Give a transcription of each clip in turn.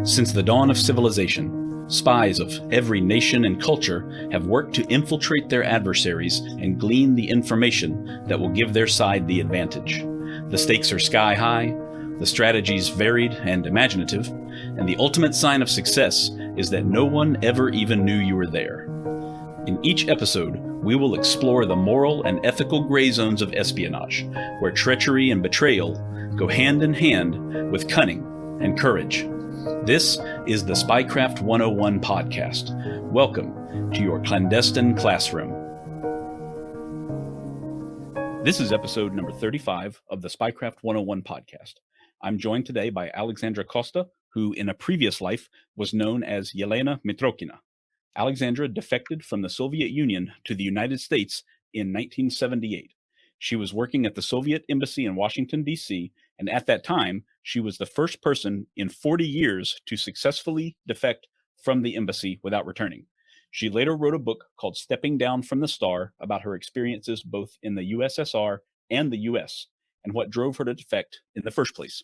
Since the dawn of civilization, spies of every nation and culture have worked to infiltrate their adversaries and glean the information that will give their side the advantage. The stakes are sky high, the strategies varied and imaginative, and the ultimate sign of success is that no one ever even knew you were there. In each episode, we will explore the moral and ethical gray zones of espionage, where treachery and betrayal go hand in hand with cunning and courage. This is the Spycraft 101 podcast. Welcome to your clandestine classroom. This is episode number 35 of the Spycraft 101 podcast. I'm joined today by Alexandra Costa, who in a previous life was known as Yelena Mitrokhina. Alexandra defected from the Soviet Union to the United States in 1978. She was working at the Soviet Embassy in Washington, D.C., and at that time, she was the first person in 40 years to successfully defect from the embassy without returning. She later wrote a book called Stepping Down from the Star about her experiences both in the USSR and the US, and what drove her to defect in the first place.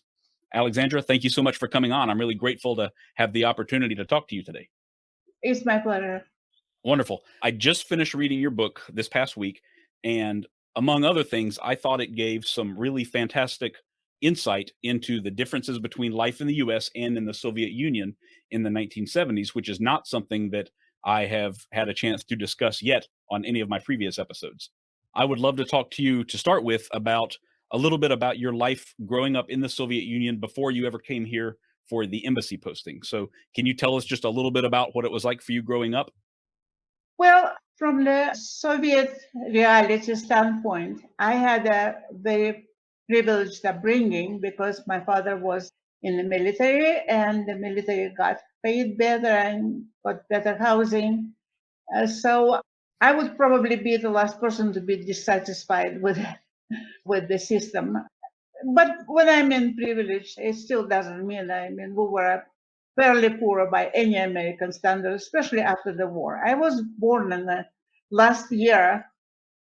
Alexandra, thank you so much for coming on. I'm really grateful to have the opportunity to talk to you today. It's my pleasure. Wonderful. I just finished reading your book this past week, and among other things, I thought it gave some really fantastic insight into the differences between life in the US and in the Soviet Union in the 1970s, which is not something that I have had a chance to discuss yet on any of my previous episodes. I would love to talk to you to start with about a little bit about your life growing up in the Soviet Union before you ever came here for the embassy posting. So can you tell us just a little bit about what it was like for you growing up? Well, from the Soviet reality standpoint, I had a very privileged upbringing because my father was in the military and the military got paid better and got better housing. So I would probably be the last person to be dissatisfied with the system. But when I mean privilege, it still doesn't mean, we were fairly poor by any American standard, especially after the war. I was born in the last year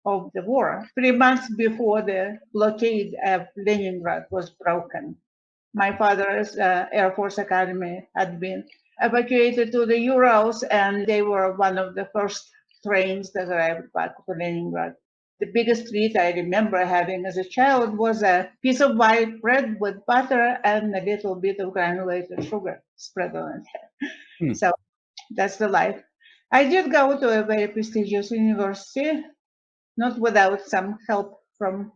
of the war, 3 months before the blockade of Leningrad was broken. My father's Air Force Academy had been evacuated to the Urals, and they were one of the first trains that arrived back to Leningrad. The biggest treat I remember having as a child was a piece of white bread with butter and a little bit of granulated sugar spread on it. So that's the life. I did go to a very prestigious university, not without some help from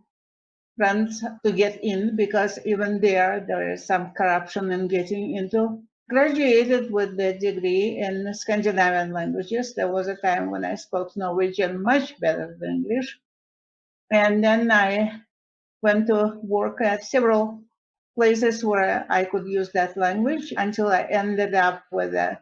friends to get in, because even there is some corruption in getting into. Graduated with the degree in Scandinavian languages. There was a time when I spoke Norwegian much better than English. And then I went to work at several places where I could use that language until I ended up with a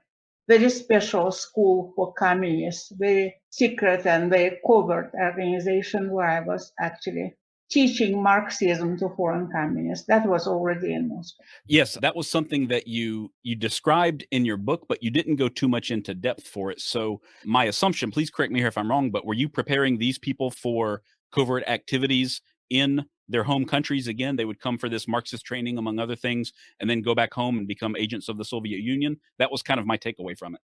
very special school for communists, very secret and very covert organization where I was actually teaching Marxism to foreign communists. That was already in Moscow. Yes, that was something that you described in your book, but you didn't go too much into depth for it. So my assumption, please correct me here if I'm wrong, but were you preparing these people for covert activities in their home countries? Again, they would come for this Marxist training, among other things, and then go back home and become agents of the Soviet Union. That was kind of my takeaway from it.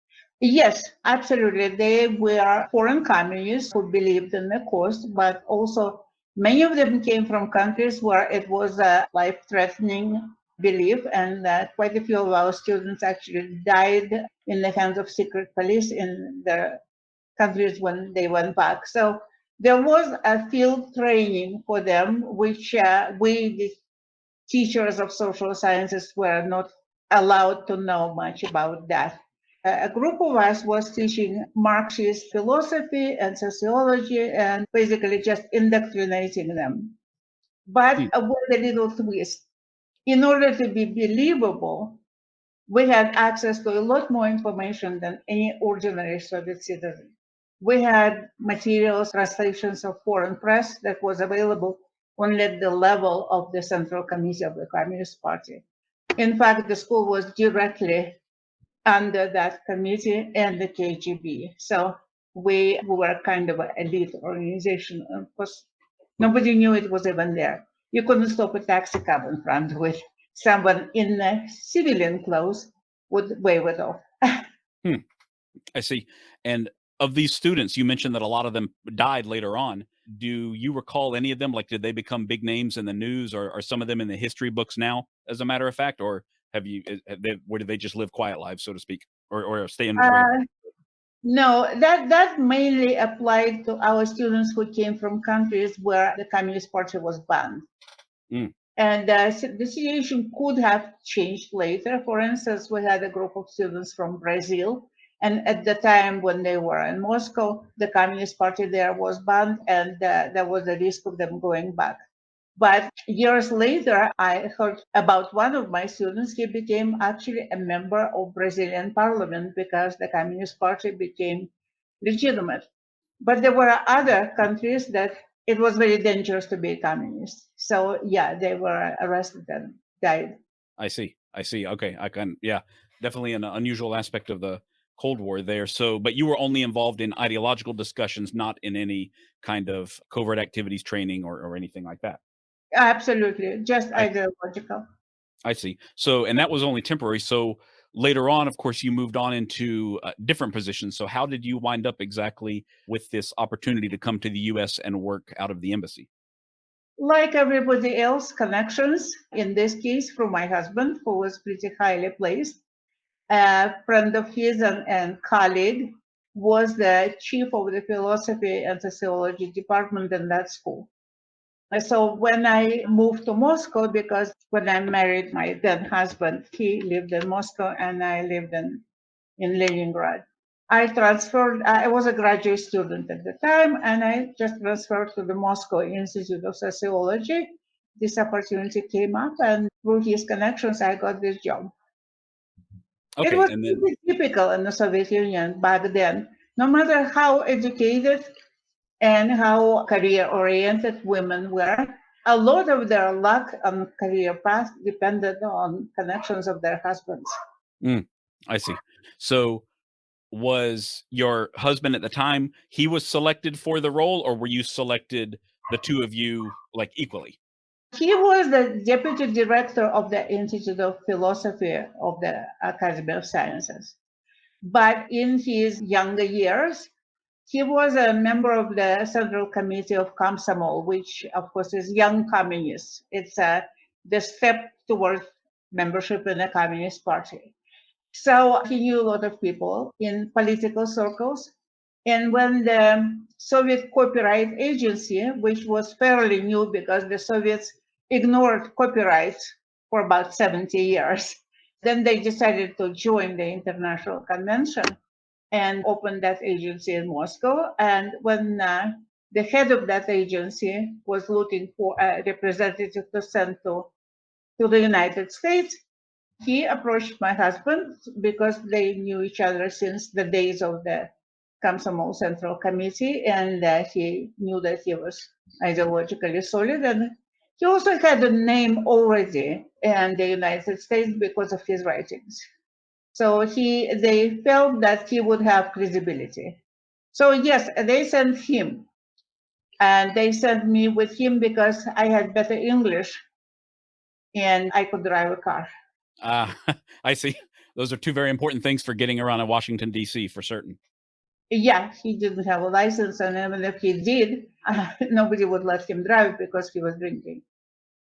Yes, absolutely. They were foreign communists who believed in the cause, but also many of them came from countries where it was a life-threatening belief, and quite a few of our students actually died in the hands of secret police in their countries when they went back. So there was a field training for them, which we, the teachers of social sciences, were not allowed to know much about that. A group of us was teaching Marxist philosophy and sociology and basically just indoctrinating them. But with a little twist. In order to be believable, we had access to a lot more information than any ordinary Soviet citizen. We had materials, translations of foreign press that was available only at the level of the Central Committee of the Communist Party. In fact, the school was directly under that committee and the KGB. So we were kind of an elite organization. Of course, nobody knew it was even there. You couldn't stop a taxi cab in front with someone in civilian clothes would waive it off. Hmm. I see. And of these students, you mentioned that a lot of them died later on. Do you recall any of them? Like, did they become big names in the news, or are some of them in the history books now, as a matter of fact? Or where did they just live quiet lives, so to speak, or stay under the radar? Uh, no, that mainly applied to our students who came from countries where the Communist Party was banned. Mm. And the situation could have changed later. For instance, we had a group of students from Brazil, and at the time when they were in Moscow, the Communist Party there was banned, and there was a risk of them going back. But years later, I heard about one of my students. He became actually a member of Brazilian parliament because the Communist Party became legitimate. But there were other countries that it was very dangerous to be a communist. So yeah, they were arrested and died. I see. I see. Okay. I can, yeah, definitely an unusual aspect of the Cold War there. So, but you were only involved in ideological discussions, not in any kind of covert activities training or anything like that. Absolutely, just I, ideological. I see. So, and that was only temporary. So later on, of course, you moved on into different positions. So how did you wind up exactly with this opportunity to come to the U.S. and work out of the embassy? Like everybody else, connections, in this case, from my husband, who was pretty highly placed. A friend of his and colleague was the chief of the philosophy and sociology department in that school. So when I moved to Moscow, because when I married my then husband, he lived in Moscow and I lived in Leningrad. I transferred, I was a graduate student at the time, and I just transferred to the Moscow Institute of Sociology. This opportunity came up, and through his connections, I got this job. It Okay. was And then, pretty typical in the Soviet Union back then. No matter how educated and how career-oriented women were, a lot of their luck and career path depended on connections of their husbands. I see. So was your husband at the time, he was selected for the role, or were you selected, the two of you, like equally? He was the deputy director of the Institute of Philosophy of the Academy of Sciences. But in his younger years, he was a member of the Central Committee of Komsomol, which, of course, is young communists. It's the step towards membership in the Communist Party. So he knew a lot of people in political circles. And when the Soviet Copyright Agency, which was fairly new because the Soviets ignored copyright for about 70 years, then they decided to join the International Convention and opened that agency in Moscow. And when the head of that agency was looking for a representative to send to the United States, he approached my husband because they knew each other since the days of the Komsomol Central Committee, and he knew that he was ideologically solid. And he also had a name already in the United States because of his writings. So they felt that he would have credibility. So yes, they sent him, and they sent me with him because I had better English and I could drive a car. I see. Those are two very important things for getting around in Washington, D.C., for certain. Yeah, he didn't have a license, and even if he did, nobody would let him drive because he was drinking.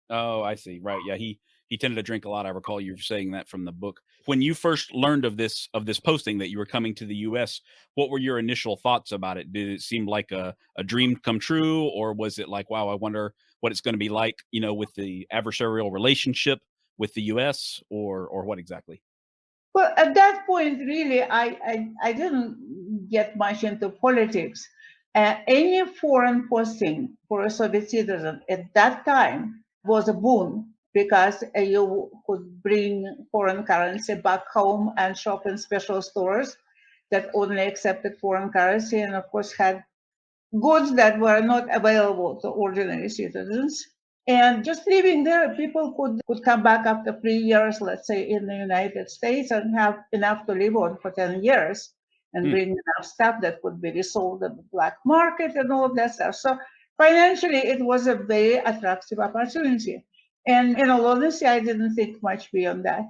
Oh, I see. Right. Yeah, he tended to drink a lot. I recall you saying that from the book. When you first learned of this posting that you were coming to the US, what were your initial thoughts about it? Did it seem like a dream come true, or was it like, wow, I wonder what it's going to be like, with the adversarial relationship with the US, or what exactly? Well, at that point, really, I didn't get much into politics. Any foreign posting for a Soviet citizen at that time was a boon because you could bring foreign currency back home and shop in special stores that only accepted foreign currency and, of course, had goods that were not available to ordinary citizens. And just living there, people could come back after 3 years, let's say, in the United States and have enough to live on for 10 years and Hmm. bring enough stuff that could be resold at the black market and all of that stuff. So financially, it was a very attractive opportunity. And in all honesty, I didn't think much beyond that.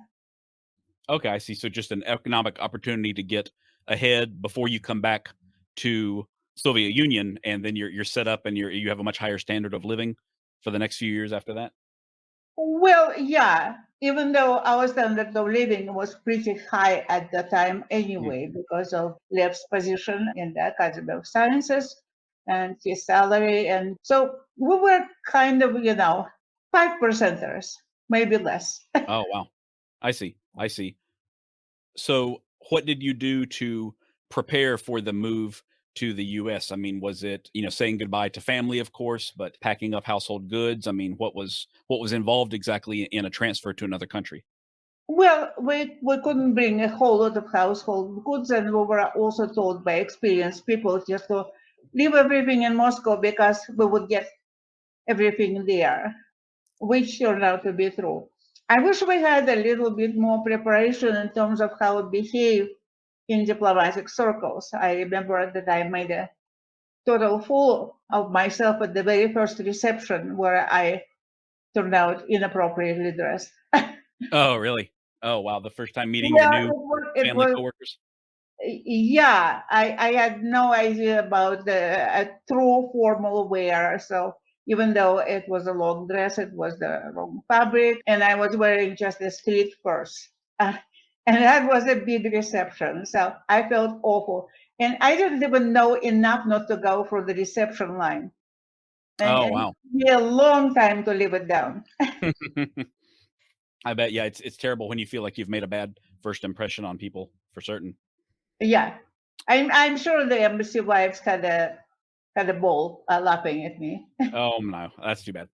Okay, I see. So just an economic opportunity to get ahead before you come back to Soviet Union, and then you're set up and you have a much higher standard of living for the next few years after that? Well, yeah, even though our standard of living was pretty high at the time Mm. anyway, because of Lev's position in the Academy of Sciences and his salary. And so we were kind of, 5%ers, maybe less. Oh, wow. I see. I see. So what did you do to prepare for the move to the US? I mean, was it, saying goodbye to family, of course, but packing up household goods? I mean, what was involved exactly in a transfer to another country? Well, we couldn't bring a whole lot of household goods, and we were also told by experienced people just to leave everything in Moscow because we would get everything there, which turned out to be true. I wish we had a little bit more preparation in terms of how to behave in diplomatic circles. I remember that I made a total fool of myself at the very first reception where I turned out inappropriately dressed. Oh, really? Oh, wow. The first time meeting your Yeah, new it family was coworkers? yeah, I had no idea about the a true formal wear. So even though it was a long dress, it was the wrong fabric, and I was wearing just a street purse. And that was a big reception. So I felt awful. And I didn't even know enough not to go for the reception line. And Oh, it wow. took me a long time to live it down. I bet, yeah, it's terrible when you feel like you've made a bad first impression on people, for certain. Yeah. I'm sure the embassy wives had a ball laughing at me. Oh, no, that's too bad.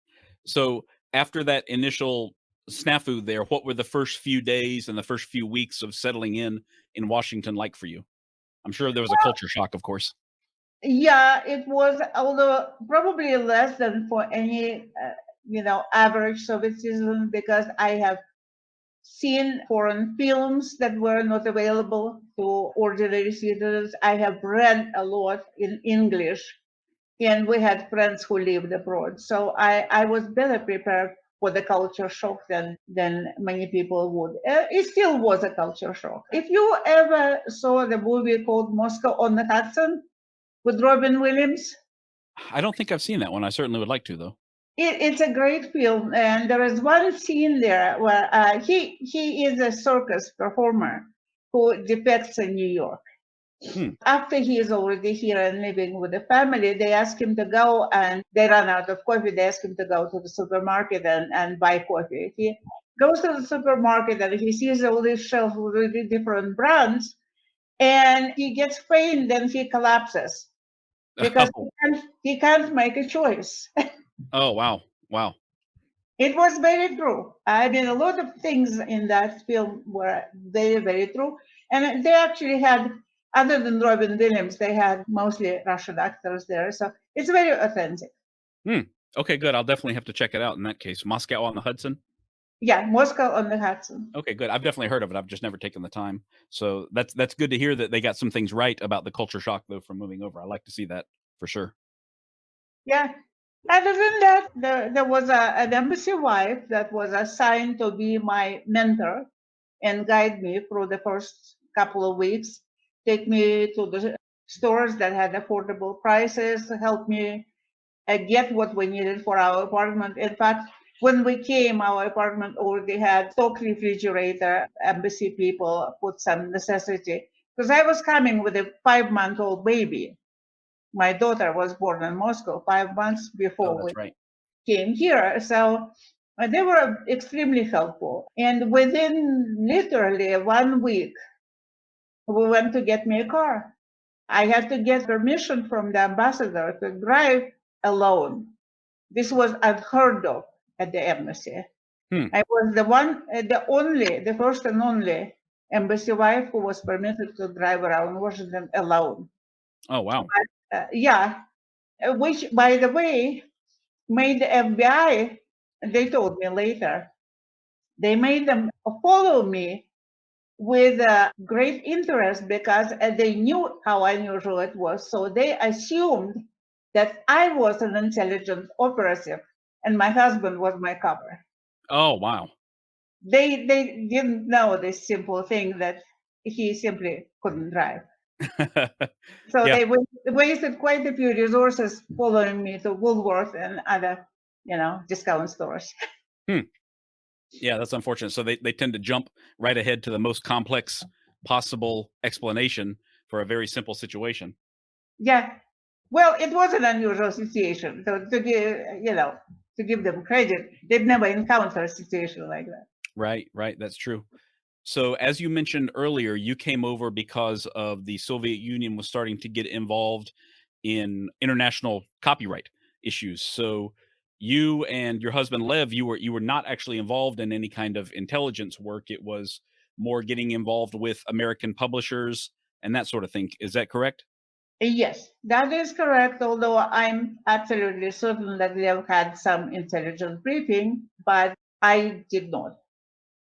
So, after that initial snafu there, what were the first few days and the first few weeks of settling in Washington like for you? I'm sure there was a culture shock, of course. Yeah, it was, although probably less than for any, average Soviet citizen, because I have seen foreign films that were not available to ordinary citizens. I have read a lot in English, and we had friends who lived abroad. So I was better prepared for the culture shock than many people would. It still was a culture shock. If you ever saw the movie called Moscow on the Hudson with Robin Williams, I don't think I've seen that one. I certainly would like to, though. it's a great film, and there is one scene there where he is a circus performer who defects in New York. Hmm. After he is already here and living with the family, they ask him to go, and they run out of coffee. They ask him to go to the supermarket and buy coffee. He goes to the supermarket and he sees all these shelves with really different brands, and he gets faint and he collapses because Oh, he can't make a choice. oh, wow. Wow. It was very true. I mean, a lot of things in that film were very, very true. And they actually had, other than Robin Williams, they had mostly Russian actors there. So it's very authentic. Hmm. Okay, good. I'll definitely have to check it out in that case. Moscow on the Hudson? Yeah, Moscow on the Hudson. Okay, good. I've definitely heard of it. I've just never taken the time. So that's good to hear that they got some things right about the culture shock though from moving over. I like to see that for sure. Yeah. Other than that, there was an embassy wife that was assigned to be my mentor and guide me through the first couple of weeks, take me to the stores that had affordable prices, help me get what we needed for our apartment. In fact, when we came, our apartment already had stock refrigerator. Embassy people put some necessity because I was coming with a 5-month-old baby. My daughter was born in Moscow 5 months Oh, before we that's right. came here. So they were extremely helpful. And within literally 1 week, we went to get me a car. I had to get permission from the ambassador to drive alone. This was unheard of at the embassy. Hmm. I was the first and only embassy wife who was permitted to drive around Washington alone. Oh, wow. Yeah, which, by the way, made the FBI, they told me later, they made them follow me with great interest because they knew how unusual it was. So they assumed that I was an intelligence operative and my husband was my cover. Oh, wow. They didn't know this simple thing that he simply couldn't drive. So Yeah. they wasted quite a few resources following me to Woolworth and other, discount stores. Yeah, that's unfortunate. So they tend to jump right ahead to the most complex possible explanation for a very simple situation. Yeah. Well, it was an unusual situation. So to give them credit, they've never encountered a situation like that. Right, right. That's true. So, as you mentioned earlier, you came over because of the Soviet Union was starting to get involved in international copyright issues. So, you and your husband Lev, you were not actually involved in any kind of intelligence work. It was more getting involved with American publishers and that sort of thing. Is that correct? Yes, that is correct. Although I'm absolutely certain that we have had some intelligence briefing, but I did not.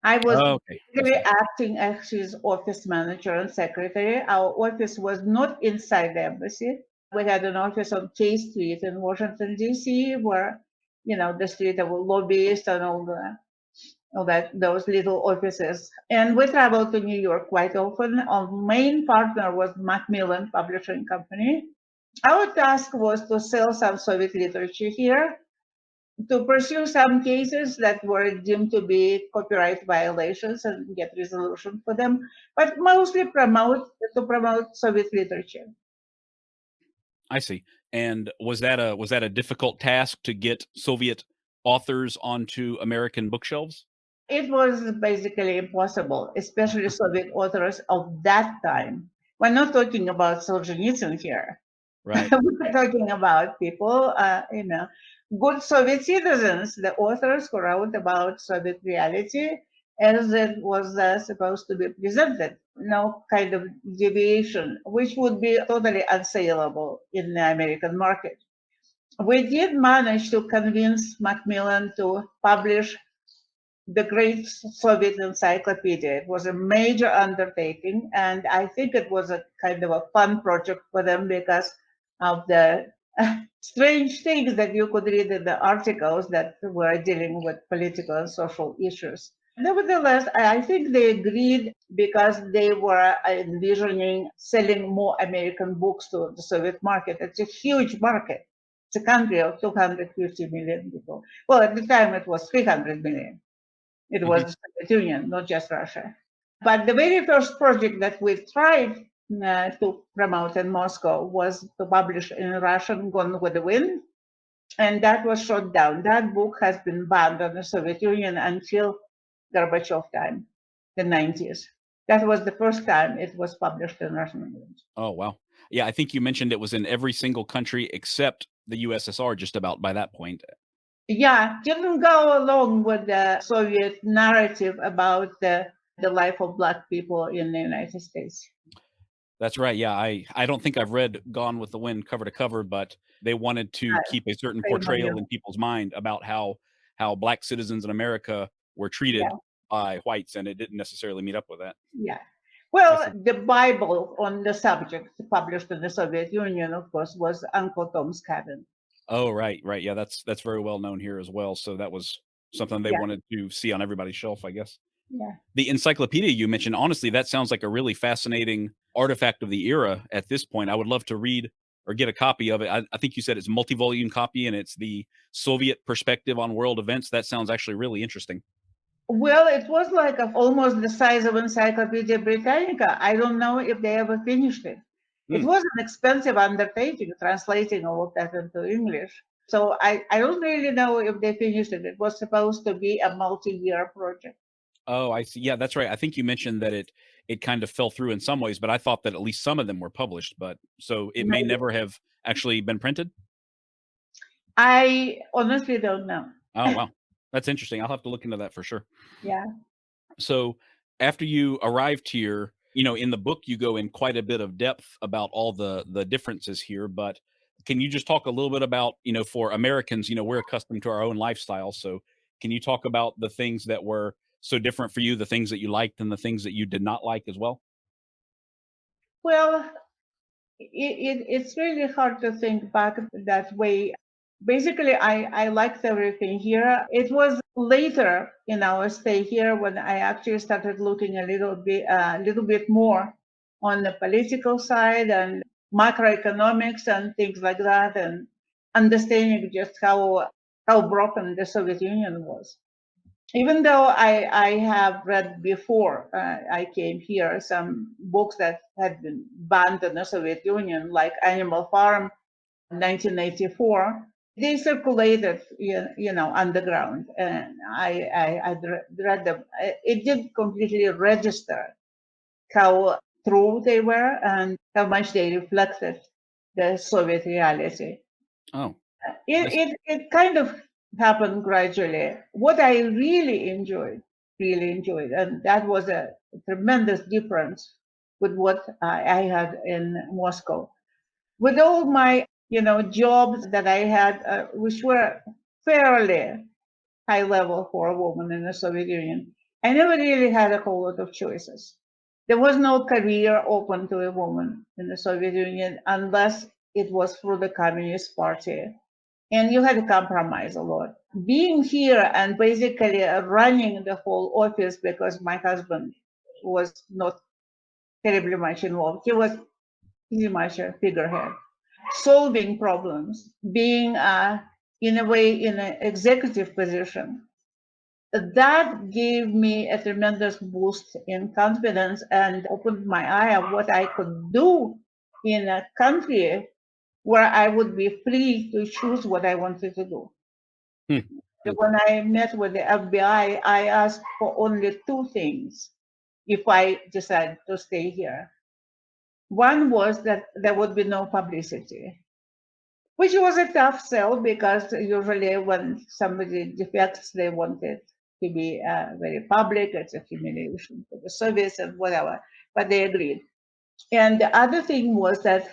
I was Oh, okay, I basically see. acting as his office manager and secretary. Our office was not inside the embassy. We had an office on K Street in Washington, D.C., where, the street of lobbyists and all that, those little offices. And we traveled to New York quite often. Our main partner was Macmillan Publishing Company. Our task was to sell some Soviet literature here, to pursue some cases that were deemed to be copyright violations and get resolution for them, but mostly promote Soviet literature. I see. And was that a difficult task to get Soviet authors onto American bookshelves? It was basically impossible, especially Soviet authors of that time. We're not talking about Solzhenitsyn here. Right. We're talking about people, good Soviet citizens, the authors who wrote about Soviet reality as it was supposed to be presented. No kind of deviation, which would be totally unsaleable in the American market. We did manage to convince Macmillan to publish the Great Soviet Encyclopedia. It was a major undertaking, and I think it was a kind of a fun project for them because of the strange things that you could read in the articles that were dealing with political and social issues. Nevertheless, I think they agreed because they were envisioning selling more American books to the Soviet market. It's a huge market. It's a country of 250 million people. Well, at the time it was 300 million. It was Mhm. the Soviet Union, not just Russia. But the very first project that we tried to promote in Moscow was to publish in Russian Gone with the Wind, and that was shot down. That book has been banned on the Soviet Union until Gorbachev time, the 90s. That was the first time it was published in Russian language. Oh, wow. Yeah, I think you mentioned it was in every single country except the USSR just about by that point. Yeah, didn't go along with the Soviet narrative about the life of Black people in the United States. That's right. Yeah, I don't think I've read Gone with the Wind cover to cover, but they wanted to keep a certain Same on portrayal you. in people's mind about how black citizens in America were treated Yeah, by whites, and it didn't necessarily meet up with that. yeah. I Well, see. the Bible on the subject published in the Soviet Union, of course, was Uncle Tom's Cabin. Oh, right, right. Yeah, that's very well known here as well. So that was something they Yeah, wanted to see on everybody's shelf, I guess. yeah. The encyclopedia you mentioned, honestly, that sounds like a really fascinating artifact of the era at this point. I would love to read or get a copy of it. I think you said it's a multi-volume copy and it's the Soviet perspective on world events. That sounds actually really interesting. Well, it was like almost the size of Encyclopedia Britannica. I don't know if they ever finished it. It Hmm. was an expensive undertaking, translating all of that into English. So I don't really know if they finished it. It was supposed to be a multi-year project. Oh, I see. Yeah, that's right. I think you mentioned that it kind of fell through in some ways, but I thought that at least some of them were published. But so it may Maybe. never have actually been printed. I honestly don't know. Oh, wow, that's interesting. I'll have to look into that for sure. Yeah. So after you arrived here, in the book you go in quite a bit of depth about all the differences here, but can you just talk a little bit about, for Americans, we're accustomed to our own lifestyle. So can you talk about the things that were so different for you, the things that you liked and the things that you did not like as well? Well, it's really hard to think back that way. basically, I liked everything here. It was later in our stay here when I actually started looking a little bit more on the political side and macroeconomics and things like that, and understanding just how broken the Soviet Union was. Even though I have read before I came here some books that had been banned in the Soviet Union, like Animal Farm, 1984, they circulated, underground, and I read them. It didn't completely register how true they were and how much they reflected the Soviet reality. Oh, It kind of happened gradually. What I really enjoyed, and that was a tremendous difference with what I had in Moscow. With all my, jobs that I had, which were fairly high level for a woman in the Soviet Union, I never really had a whole lot of choices. There was no career open to a woman in the Soviet Union unless it was through the Communist Party, and you had to compromise a lot. Being here and basically running the whole office, because my husband was not terribly much involved. He was pretty much a figurehead. Solving problems, being in a way in an executive position, that gave me a tremendous boost in confidence and opened my eye of what I could do in a country where I would be free to choose what I wanted to do. When I met with the FBI, I asked for only two things if I decide to stay here. One was that there would be no publicity, which was a tough sell because usually when somebody defects, they want it to be very public. It's a humiliation for the service and whatever, but they agreed. And the other thing was that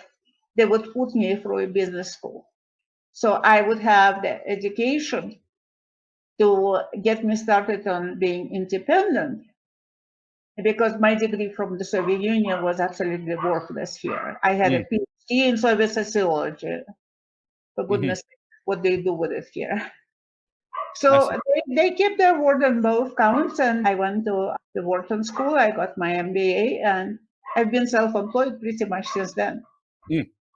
they would put me through a business school. So I would have the education to get me started on being independent, because my degree from the Soviet Union was absolutely worthless here. I had a PhD in Soviet sociology. For goodness sake, what they do with it here. So they kept their word on both counts, and I went to the Wharton School. I got my MBA, and I've been self-employed pretty much since then.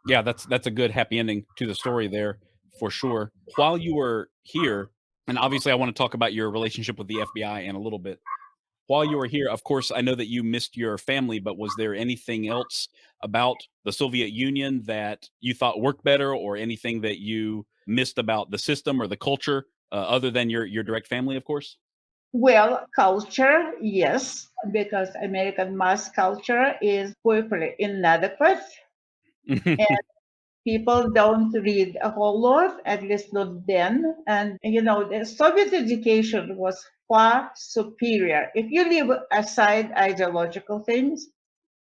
Yeah, that's a good happy ending to the story there for sure. While you were here, and obviously I want to talk about your relationship with the FBI in a little bit. While you were here, of course, I know that you missed your family, but was there anything else about the Soviet Union that you thought worked better, or anything that you missed about the system or the culture, other than your direct family, of course? Well, culture, yes, because American mass culture is woefully inadequate, and people don't read a whole lot, at least not then. And, the Soviet education was far superior. If you leave aside ideological things,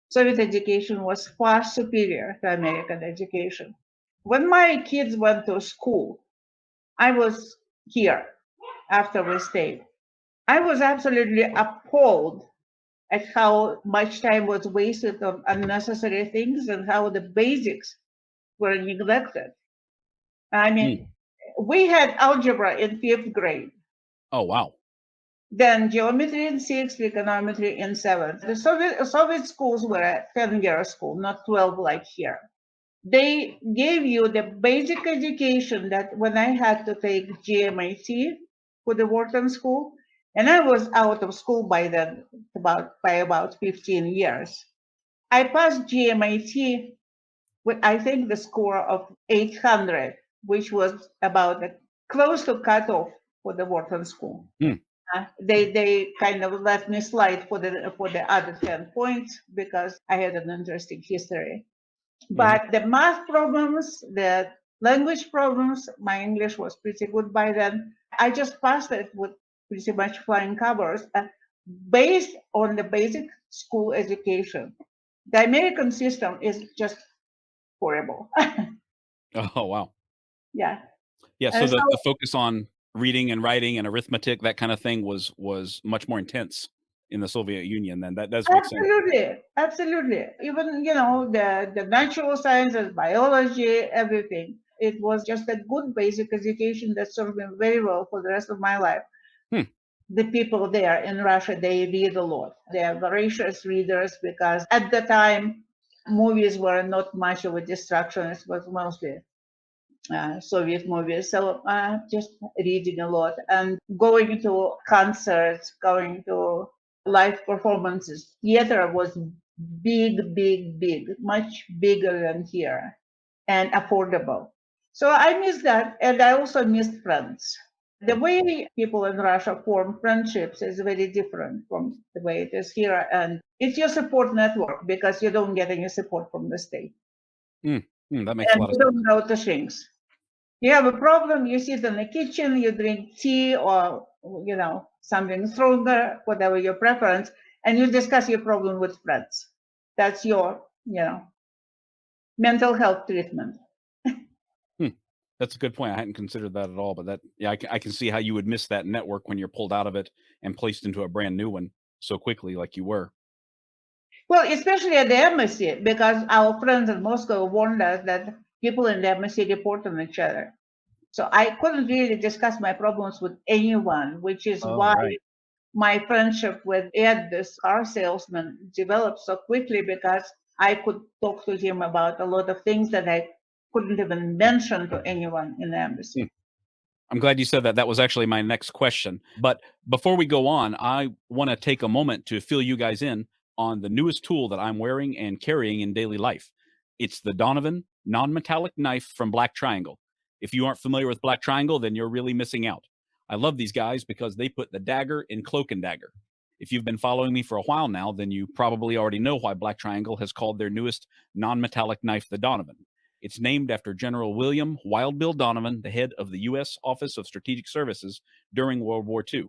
Soviet education was far superior to American education. When my kids went to school, I was here after we stayed. I was absolutely appalled at how much time was wasted on unnecessary things and how the basics were neglected. I mean, we had algebra in fifth grade, Oh, wow. then geometry in sixth, trigonometry in seventh. The Soviet schools were a 10-year school, not 12 like here. They gave you the basic education that when I had to take GMAT for the Wharton School, and I was out of school by then, by about 15 years. I passed GMAT with, I think, the score of 800, which was about close to cutoff for the Wharton School. They kind of let me slide for the other 10 points because I had an interesting history. But the math problems, the language problems, my English was pretty good by then. I just passed it with pretty much flying colors, based on the basic school education. The American system is just horrible. Oh, wow. Yeah. Yeah, so And so the focus on reading and writing and arithmetic, that kind of thing, was much more intense in the Soviet Union. Then that does make sense. absolutely. Even, the natural sciences, biology, everything. it was just a good basic education that served me very well for the rest of my life. The people there in Russia, they read a lot. They are voracious readers because at the time, movies were not much of a distraction. It was mostly Soviet movies. So just reading a lot and going to concerts, going to live performances. Theater was big, much bigger than here and affordable. So I miss that. And I also missed friends. The way people in Russia form friendships is very different from the way it is here. And it's your support network because you don't get any support from the state. That makes a lot of sense. You don't go to things. You have a problem, you sit in the kitchen, you drink tea or, something stronger, whatever your preference, and you discuss your problem with friends. That's your, mental health treatment. That's a good point. I hadn't considered that at all, but I can see how you would miss that network when you're pulled out of it and placed into a brand new one so quickly like you were. Well, especially at the embassy, because our friends in Moscow warned us that people in the embassy report on each other. So I couldn't really discuss my problems with anyone, which is why my friendship with Ed, this car salesman, developed so quickly because I could talk to him about a lot of things that I couldn't even mention to anyone in the embassy. I'm glad you said that. That was actually my next question. But before we go on, I want to take a moment to fill you guys in on the newest tool that I'm wearing and carrying in daily life. It's the Donovan non-metallic knife from Black Triangle. If you aren't familiar with Black Triangle, then you're really missing out. I love these guys because they put the dagger in Cloak and Dagger. If you've been following me for a while now, then you probably already know why Black Triangle has called their newest non-metallic knife the Donovan. It's named after General William Wild Bill Donovan, the head of the U.S. Office of Strategic Services during World War II.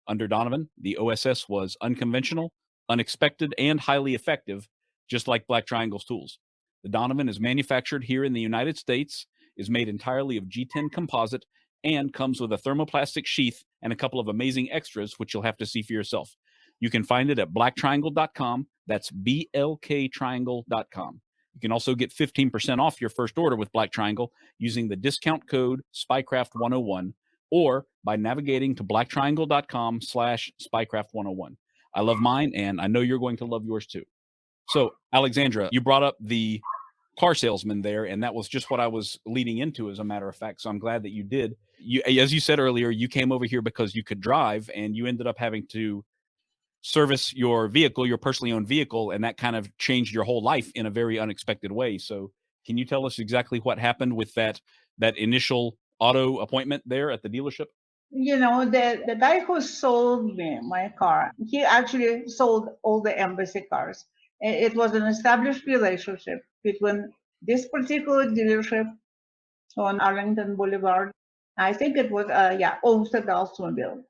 Under Donovan, the OSS was unconventional, unexpected, and highly effective, just like Black Triangle's tools. The Donovan is manufactured here in the United States, is made entirely of G10 composite, and comes with a thermoplastic sheath and a couple of amazing extras, which you'll have to see for yourself. You can find it at blacktriangle.com. That's blktriangle.com. You can also get 15% off your first order with Black Triangle using the discount code SPYCRAFT101 or by navigating to blacktriangle.com/SPYCRAFT101. I love mine, and I know you're going to love yours too. So, Alexandra, you brought up the car salesman there, and that was just what I was leading into, as a matter of fact. So I'm glad that you did. As you said earlier, you came over here because you could drive, and you ended up having to service your vehicle, your personally owned vehicle, and that kind of changed your whole life in a very unexpected way. So can you tell us exactly what happened with that initial auto appointment there at the dealership? The guy who sold me my car, he actually sold all the embassy cars. It was an established relationship between this particular dealership on Arlington Boulevard. I think it was, Oldsmobile.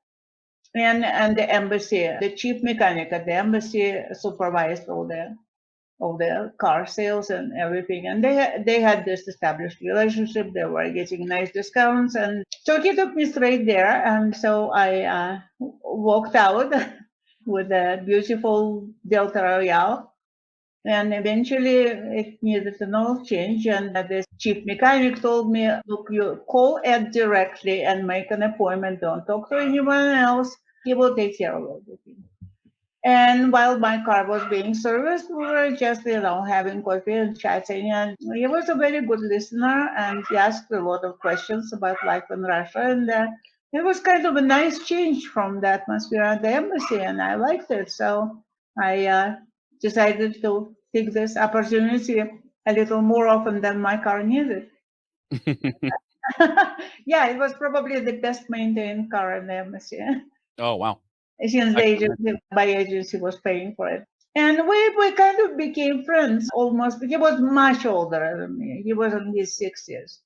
And the embassy, the chief mechanic at the embassy supervised all the car sales and everything. And they had this established relationship. They were getting nice discounts. And so he took me straight there. And so I walked out with a beautiful Delta Royale. And eventually it needed an oil change. And the chief mechanic told me, look, you call Ed directly and make an appointment. Don't talk to anyone else. He will take care of everything. And while my car was being serviced, we were just, having coffee and chatting. And he was a very good listener, and he asked a lot of questions about life in Russia. And it was kind of a nice change from the atmosphere at the embassy, and I liked it. So I decided to take this opportunity a little more often than my car needed. Yeah, it was probably the best maintained car in the embassy. Oh, wow. Since the agency was paying for it. And we kind of became friends almost. He was much older than me. He was in his 60s.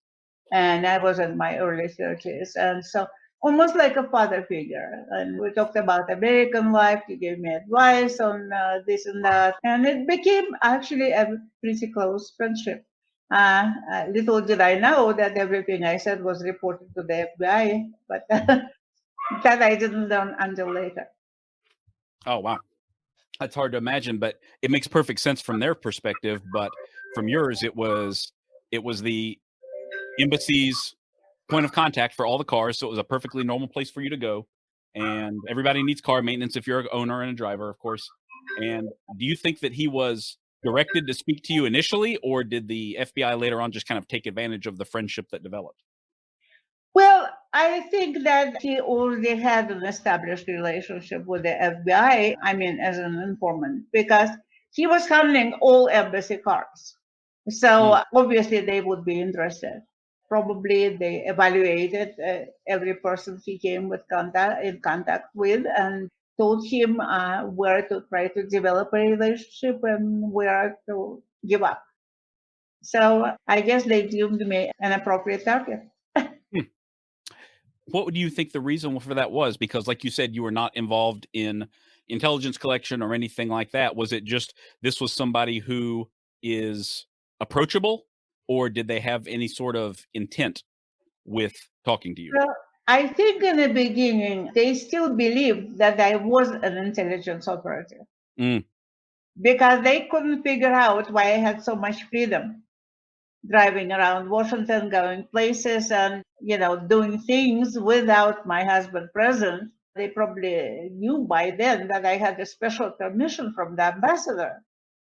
And I was in my early 30s. And so almost like a father figure. And we talked about American life. He gave me advice on this and that. And it became actually a pretty close friendship. Little did I know that everything I said was reported to the FBI. But that I didn't learn until later. Oh, wow. That's hard to imagine, but it makes perfect sense from their perspective. But from yours, it was the embassy's point of contact for all the cars, so it was a perfectly normal place for you to go. And everybody needs car maintenance if you're an owner and a driver, of course. And do you think that he was directed to speak to you initially, or did the FBI later on just kind of take advantage of the friendship that developed? Well, I think that he already had an established relationship with the FBI, I mean, as an informant, because he was handling all embassy cars. So obviously they would be interested. Probably they evaluated every person he came in contact with and told him where to try to develop a relationship and where to give up. So I guess they deemed me an appropriate target. What do you think the reason for that was? Because like you said, you were not involved in intelligence collection or anything like that. Was it just this was somebody who is approachable, or did they have any sort of intent with talking to you? Well, I think in the beginning, they still believed that I was an intelligence operative because they couldn't figure out why I had so much freedom driving around Washington, going places and, doing things without my husband present. They probably knew by then that I had a special permission from the ambassador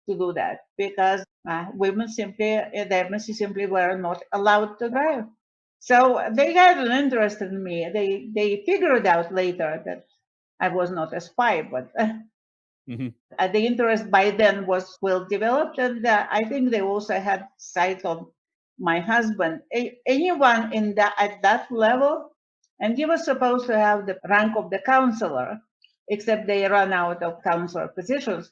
to do that because women the embassy simply were not allowed to drive. So they had an interest in me. They figured out later that I was not a spy, but the interest by then was well developed, and I think they also had sight on my husband. Anyone at that level, and he was supposed to have the rank of the counselor, except they ran out of counselor positions.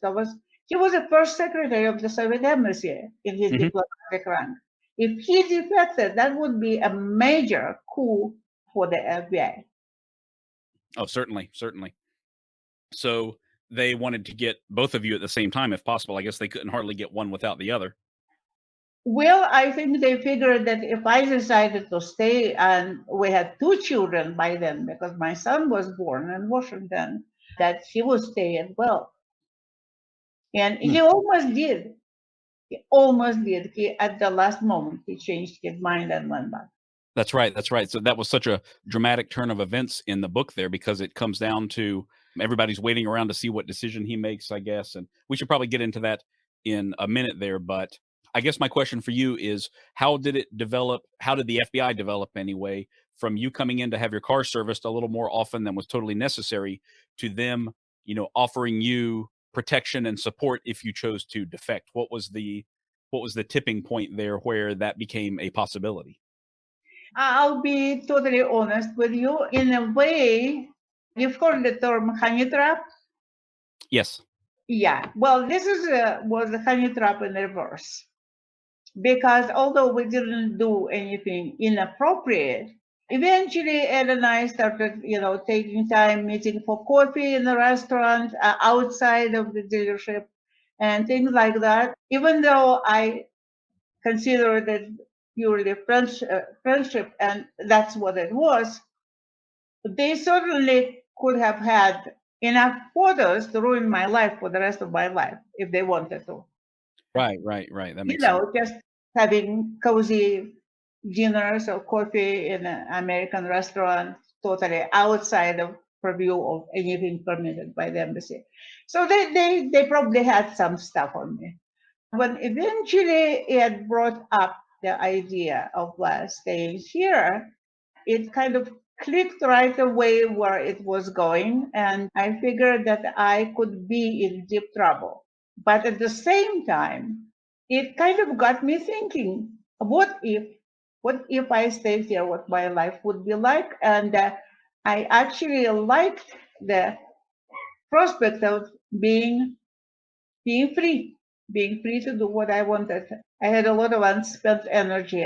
He was the first secretary of the Soviet embassy in his diplomatic rank. If he defected, that would be a major coup for the FBI. Oh, certainly. So they wanted to get both of you at the same time if possible. I guess they couldn't hardly get one without the other. Well, I think they figured that if I decided to stay, and we had 2 children by then because my son was born in Washington, that he would stay as well. And he almost did. At the last moment, he changed his mind and went back. That's right. So that was such a dramatic turn of events in the book there, because it comes down to everybody's waiting around to see what decision he makes, I guess. And we should probably get into that in a minute there. But I guess my question for you is, how did it develop? How did the FBI develop anyway, from you coming in to have your car serviced a little more often than was totally necessary to them, offering you protection and support if you chose to defect? What was the tipping point there where that became a possibility? I'll be totally honest with you. In a way, you've heard the term honey trap? Yes. Yeah. Well, this was a honey trap in reverse. Because although we didn't do anything inappropriate, eventually Ed and I started, taking time, meeting for coffee in the restaurant, outside of the dealership, and things like that. Even though I considered it purely friendship, and that's what it was, they certainly could have had enough photos to ruin my life for the rest of my life if they wanted to. Right. That makes sense. Just having cozy dinners or coffee in an American restaurant, totally outside of purview of anything permitted by the embassy. So they probably had some stuff on me. When eventually it brought up the idea of staying here, it kind of clicked right away where it was going, and I figured that I could be in deep trouble. But at the same time, it kind of got me thinking, what if I stayed here, what my life would be like? And I actually liked the prospect of being free to do what I wanted. I had a lot of unspent energy,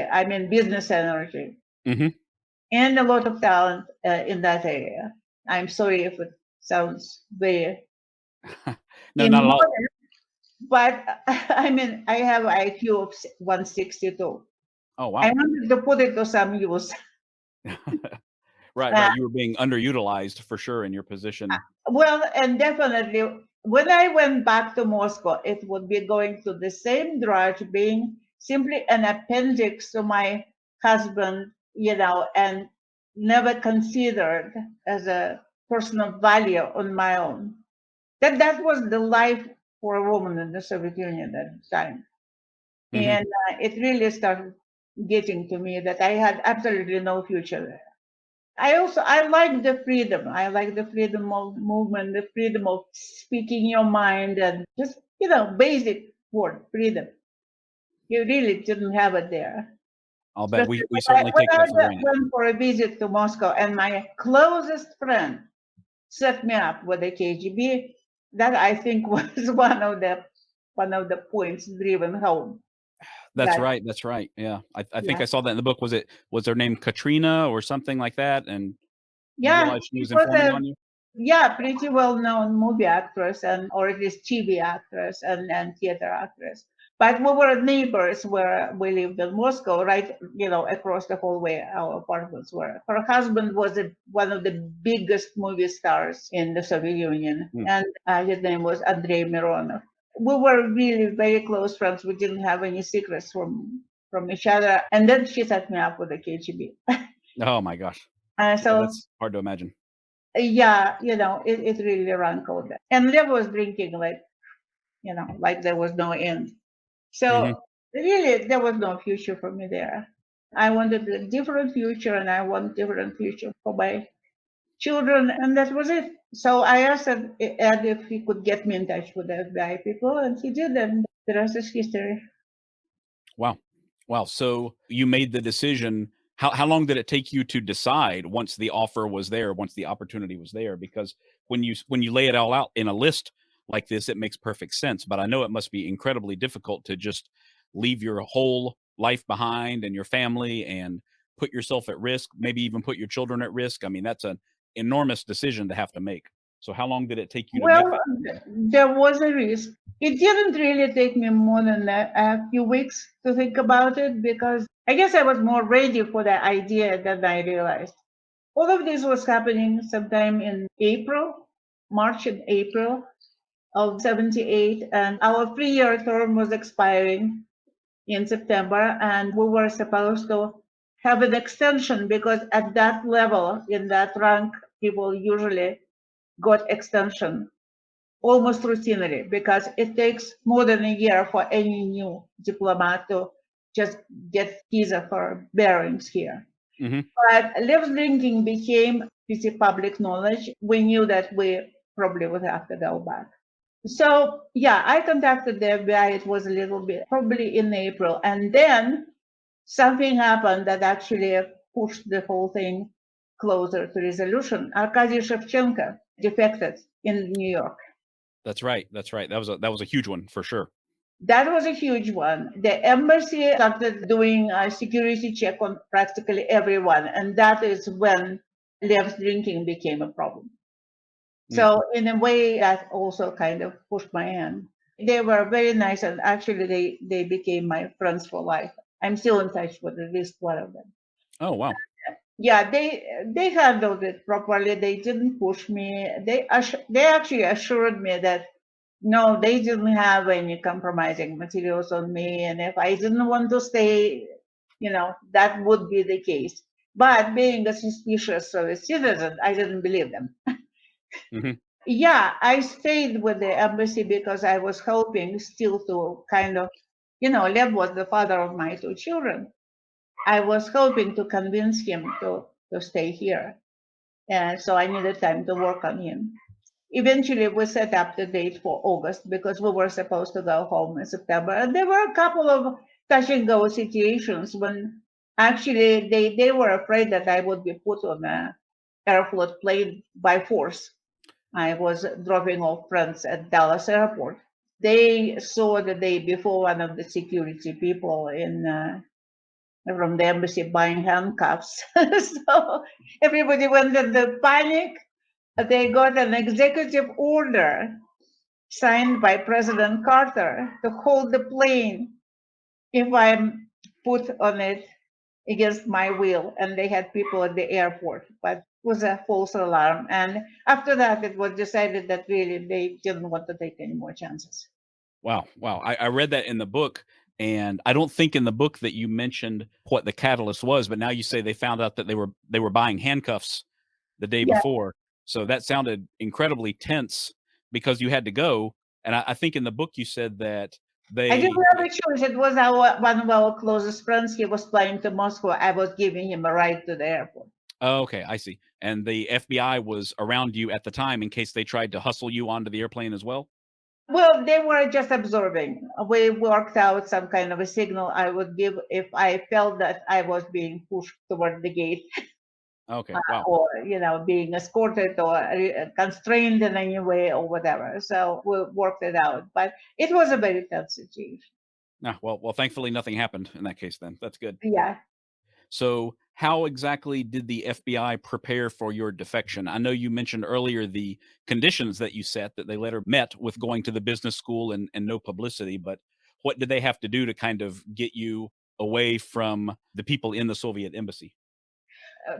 business energy, and a lot of talent in that area. I'm sorry if it sounds very no, not at all. But I have an IQ of 162. Oh, wow. I wanted to put it to some use. Right. You were being underutilized for sure in your position. Well, and definitely when I went back to Moscow, it would be going to the same drudge, being simply an appendix to my husband, and never considered as a person of value on my own. That was the life for a woman in the Soviet Union at the time. Mhm. And it really started getting to me that I had absolutely no future there. I like the freedom. I like the freedom of movement, the freedom of speaking your mind, and just basic word freedom. You really didn't have it there. I'll bet Especially we certainly when take that for I granted. went for a visit to Moscow, and my closest friend set me up with the KGB. That I think was one of the points driven home. That's That right. That's right. Yeah. I think yeah, I saw that in the book. Was her name Katrina or something like that? And you yeah, realized she it was was informing on you? pretty well known movie actress and or at least TV actress and theater actress. But we were neighbors where we lived in Moscow, right? Across the hallway, our apartments were. Her husband was one of the biggest movie stars in the Soviet Union, Mm. and his name was Andrei Mironov. We were really very close friends. We didn't have any secrets from each other. And then she set me up with the KGB. Oh my gosh. Yeah, So that's hard to imagine. yeah, it really ran cold. And Lev was drinking like there was no end. Mhm. So really, there was no future for me there. I wanted a different future, and I want different future for my children, and that was it. So I asked Ed if he could get me in touch with the FBI people, and he did, and the rest is history. Wow. Wow. So you made the decision. How long did it take you to decide once the offer was there, once the opportunity was there? Because when you lay it all out in a list like this, it makes perfect sense. But I know it must be incredibly difficult to just leave your whole life behind and your family and put yourself at risk, maybe even put your children at risk. I mean, that's an enormous decision to have to make. So how long did it take you to make Well, that? there was a risk. It didn't really take me more than a few weeks to think about it because I guess I was more ready for the idea than I realized. All of this was happening sometime in March and April of 78, and our 3-year term was expiring in September, and we were supposed to have an extension because at that level, in that rank, people usually got extension almost routinely because it takes more than a year for any new diplomat to just get visa for bearings here. Hmm. But left drinking became pretty public knowledge. We knew that we probably would have to go back. So yeah, I contacted the FBI. It was a little bit probably in April, and then something happened that actually pushed the whole thing closer to resolution. Arkady Shevchenko defected in New York. That's right. That's right. That was a huge one for sure. That was a huge one. The embassy started doing a security check on practically everyone, and that is when Lev's drinking became a problem. Mm. So in a way, that also kind of pushed my hand. They were very nice, and actually, they became my friends for life. I'm still in touch with at least one of them. Oh wow. Yeah, they handled it properly. They didn't push me. They actually assured me that no, they didn't have any compromising materials on me, and if I didn't want to stay, that would be the case. But being a suspicious citizen, I didn't believe them. Hmm. Yeah, I stayed with the embassy because I was hoping still to kind of, Lev was the father of my two children. I was hoping to convince him to stay here. And so I needed time to work on him. Eventually, we set up the date for August because we were supposed to go home in September. And there were a couple of touch and go situations when actually they were afraid that I would be put on a airfloat plane by force. I was dropping off friends at Dallas airport. They saw the day before one of the security people from the embassy buying handcuffs. So everybody went into panic. They got an executive order signed by President Carter to hold the plane if I'm put on it against my will. And they had people at the airport, but it was a false alarm. And after that, it was decided that really they didn't want to take any more chances. Wow. Wow. I read that in the book, And I don't think in the book that you mentioned what the catalyst was, but now you say they found out that they were buying handcuffs the day Yeah, before. So that sounded incredibly tense because you had to go. And I think in the book you said that I didn't they have a choice. It was one of our closest friends. He was flying to Moscow. I was giving him a ride to the airport. Oh, okay, I see. And the FBI was around you at the time in case they tried to hustle you onto the airplane as well? Well, they were just observing. We worked out some kind of a signal I would give if I felt that I was being pushed toward the gate, Okay, wow. or being escorted or constrained in any way or whatever. So we worked it out, but it was a very tense situation. Well, thankfully nothing happened in that case then. That's good. Yeah. So, how exactly did the FBI prepare for your defection? I know you mentioned earlier the conditions that you set that they later met with going to the business school and no publicity, but what did they have to do to kind of get you away from the people in the Soviet embassy?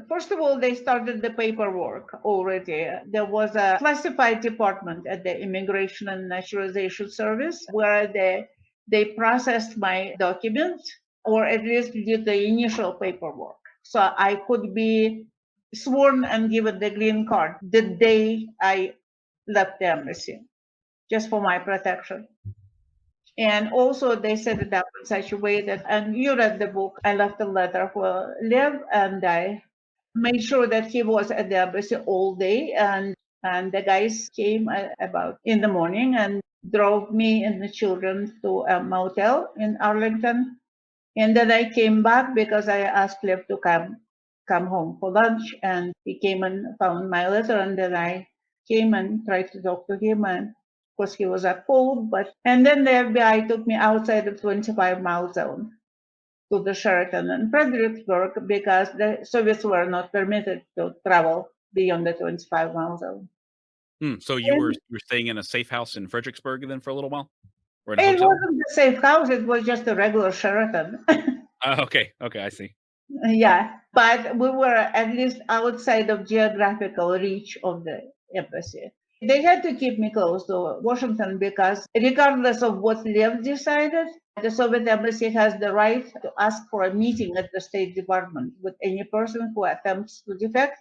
First of all, they started the paperwork already. There was a classified department at the Immigration and Naturalization Service where they processed my documents, or at least did the initial paperwork. So I could be sworn and given the green card the day I left the embassy, just for my protection. And also, they set it up in such a way that, and you read the book, I left a letter for Lev, and I made sure that he was at the embassy all day, and the guys came about in the morning and drove me and the children to a motel in Arlington. And then I came back because I asked Lev to come home for lunch, and he came and found my letter, and then I came and tried to talk to him, and of course he was cold. And then the FBI took me outside of 25-mile zone to the Sheraton in Fredericksburg because the Soviets were not permitted to travel beyond the 25-mile zone. So you were staying in a safe house in Fredericksburg then for a little while, or in a It hotel? wasn't a safe house; it was just a regular Sheraton. Okay, I see. Yeah, but we were at least outside of geographical reach of the embassy. They had to keep me close to Washington because, regardless of what Lev decided, the Soviet embassy has the right to ask for a meeting at the State Department with any person who attempts to defect.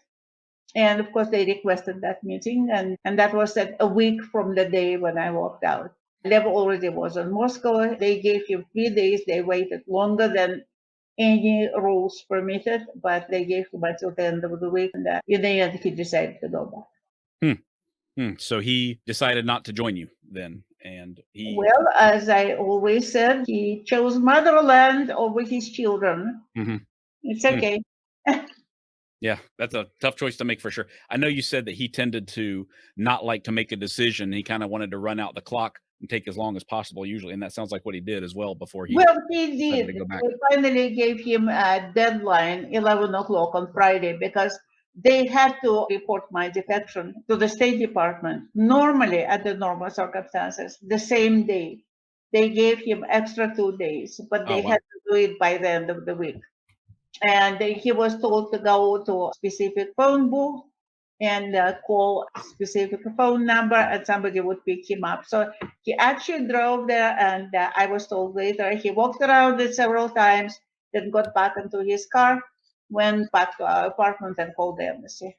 And of course, they requested that meeting, and that was set a week from the day when I walked out. Lev already was in Moscow. They gave him 3 days. They waited longer than any rules permitted, but they gave him until the end of the week, and in the end, he decided to go back. So he decided not to join you then, and he. Well, as I always said, he chose motherland over his children. Mhm. It's okay. Yeah, that's a tough choice to make for sure. I know you said that he tended to not like to make a decision. He kind of wanted to run out the clock and take as long as possible usually, and that sounds like what he did as well before he Well, he decided did. to go back. We finally gave him a deadline, 11 o'clock on Friday, because they had to report my defection to the State Department, normally at the normal circumstances, the same day. They gave him extra 2 days, but Oh, they wow. had to do it by the end of the week. And he was told to go to a specific phone booth and call a specific phone number, and somebody would pick him up. So he actually drove there, and I was told later he walked around it several times, then got back into his car, went back to our apartment, and called the embassy.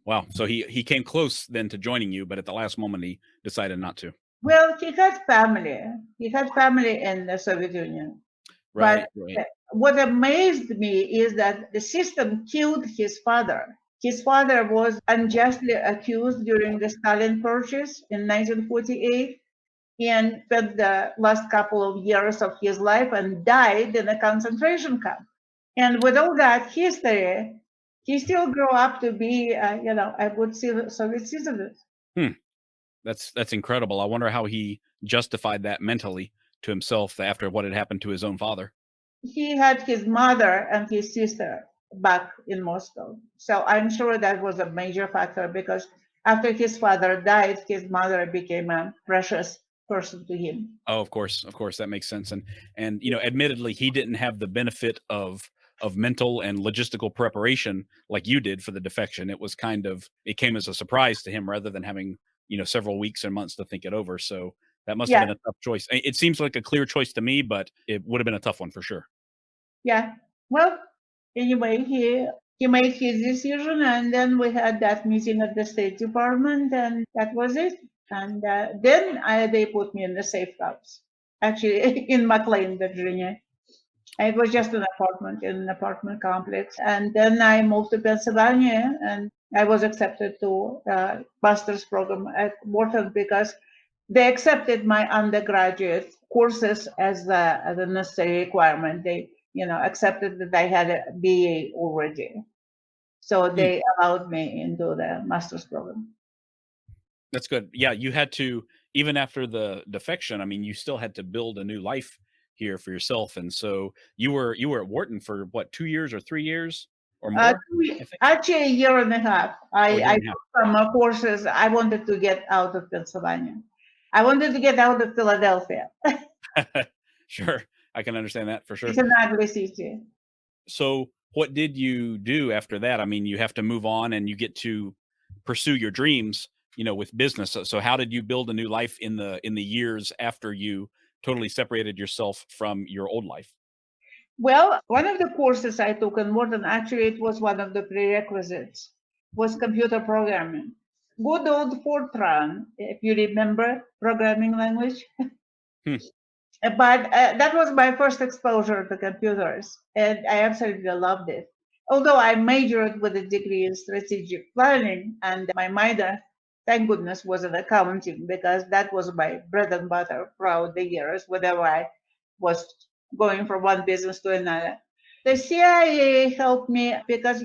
Wow. So he came close then to joining you, but at the last moment he decided not to. Well, he had family. He had family in the Soviet Union. Right. But what amazed me is that the system killed his father. His father was unjustly accused during the Stalin purges in 1948 and spent the last couple of years of his life and died in a concentration camp. And with all that history, he still grew up to be, a good Soviet citizen. That's incredible. I wonder how he justified that mentally to himself after what had happened to his own father. He had his mother and his sister back in Moscow. So I'm sure that was a major factor because after his father died, his mother became a precious person to him. Oh, of course, that makes sense. And admittedly, he didn't have the benefit of mental and logistical preparation like you did for the defection. It came as a surprise to him rather than having several weeks and months to think it over. So That must have been a tough choice. It seems like a clear choice to me, but it would have been a tough one for sure. Yeah. Well, anyway, he made his decision, and then we had that meeting at the State Department, and that was it. And then they put me in the safe house, actually in McLean, Virginia. It was just an apartment in an apartment complex. And then I moved to Pennsylvania, and I was accepted to master's program at Wharton because they accepted my undergraduate courses as a necessary requirement. They, accepted that I had a BA already. So they allowed me into the master's program. That's good. Yeah, you had to, even after the defection, I mean, you still had to build a new life here for yourself. And so you were at Wharton for what, 2 years or 3 years or more? Actually, a year and a half. I took some courses. I wanted to get out of Pennsylvania. I wanted to get out of Philadelphia. Sure. I can understand that for sure. It's an ugly city. So what did you do after that? I mean, you have to move on and you get to pursue your dreams, with business. So how did you build a new life in the years after you totally separated yourself from your old life? Well, one of the courses I took in Wharton, actually, it was one of the prerequisites, was computer programming. Good old Fortran, if you remember, programming language. But that was my first exposure to computers, and I absolutely loved it. Although I majored with a degree in strategic planning, and my minor, thank goodness, was in accounting, because that was my bread and butter throughout the years, whenever I was going from one business to another. The CIA helped me because,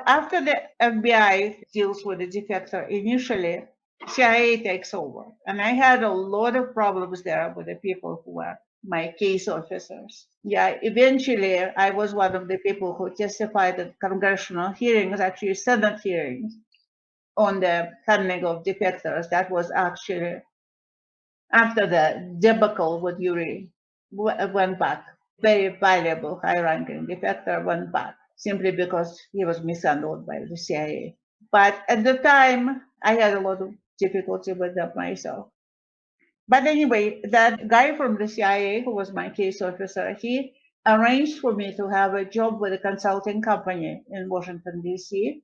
after the FBI deals with the defector initially, CIA takes over. And I had a lot of problems there with the people who were my case officers. Yeah, eventually I was one of the people who testified at congressional hearings, actually Senate hearings, on the handling of defectors. That was actually after the debacle with Yuri went back. Very valuable, high-ranking defector went back simply because he was mishandled by the CIA. But at the time, I had a lot of difficulty with that myself. But anyway, that guy from the CIA, who was my case officer, he arranged for me to have a job with a consulting company in Washington, D.C.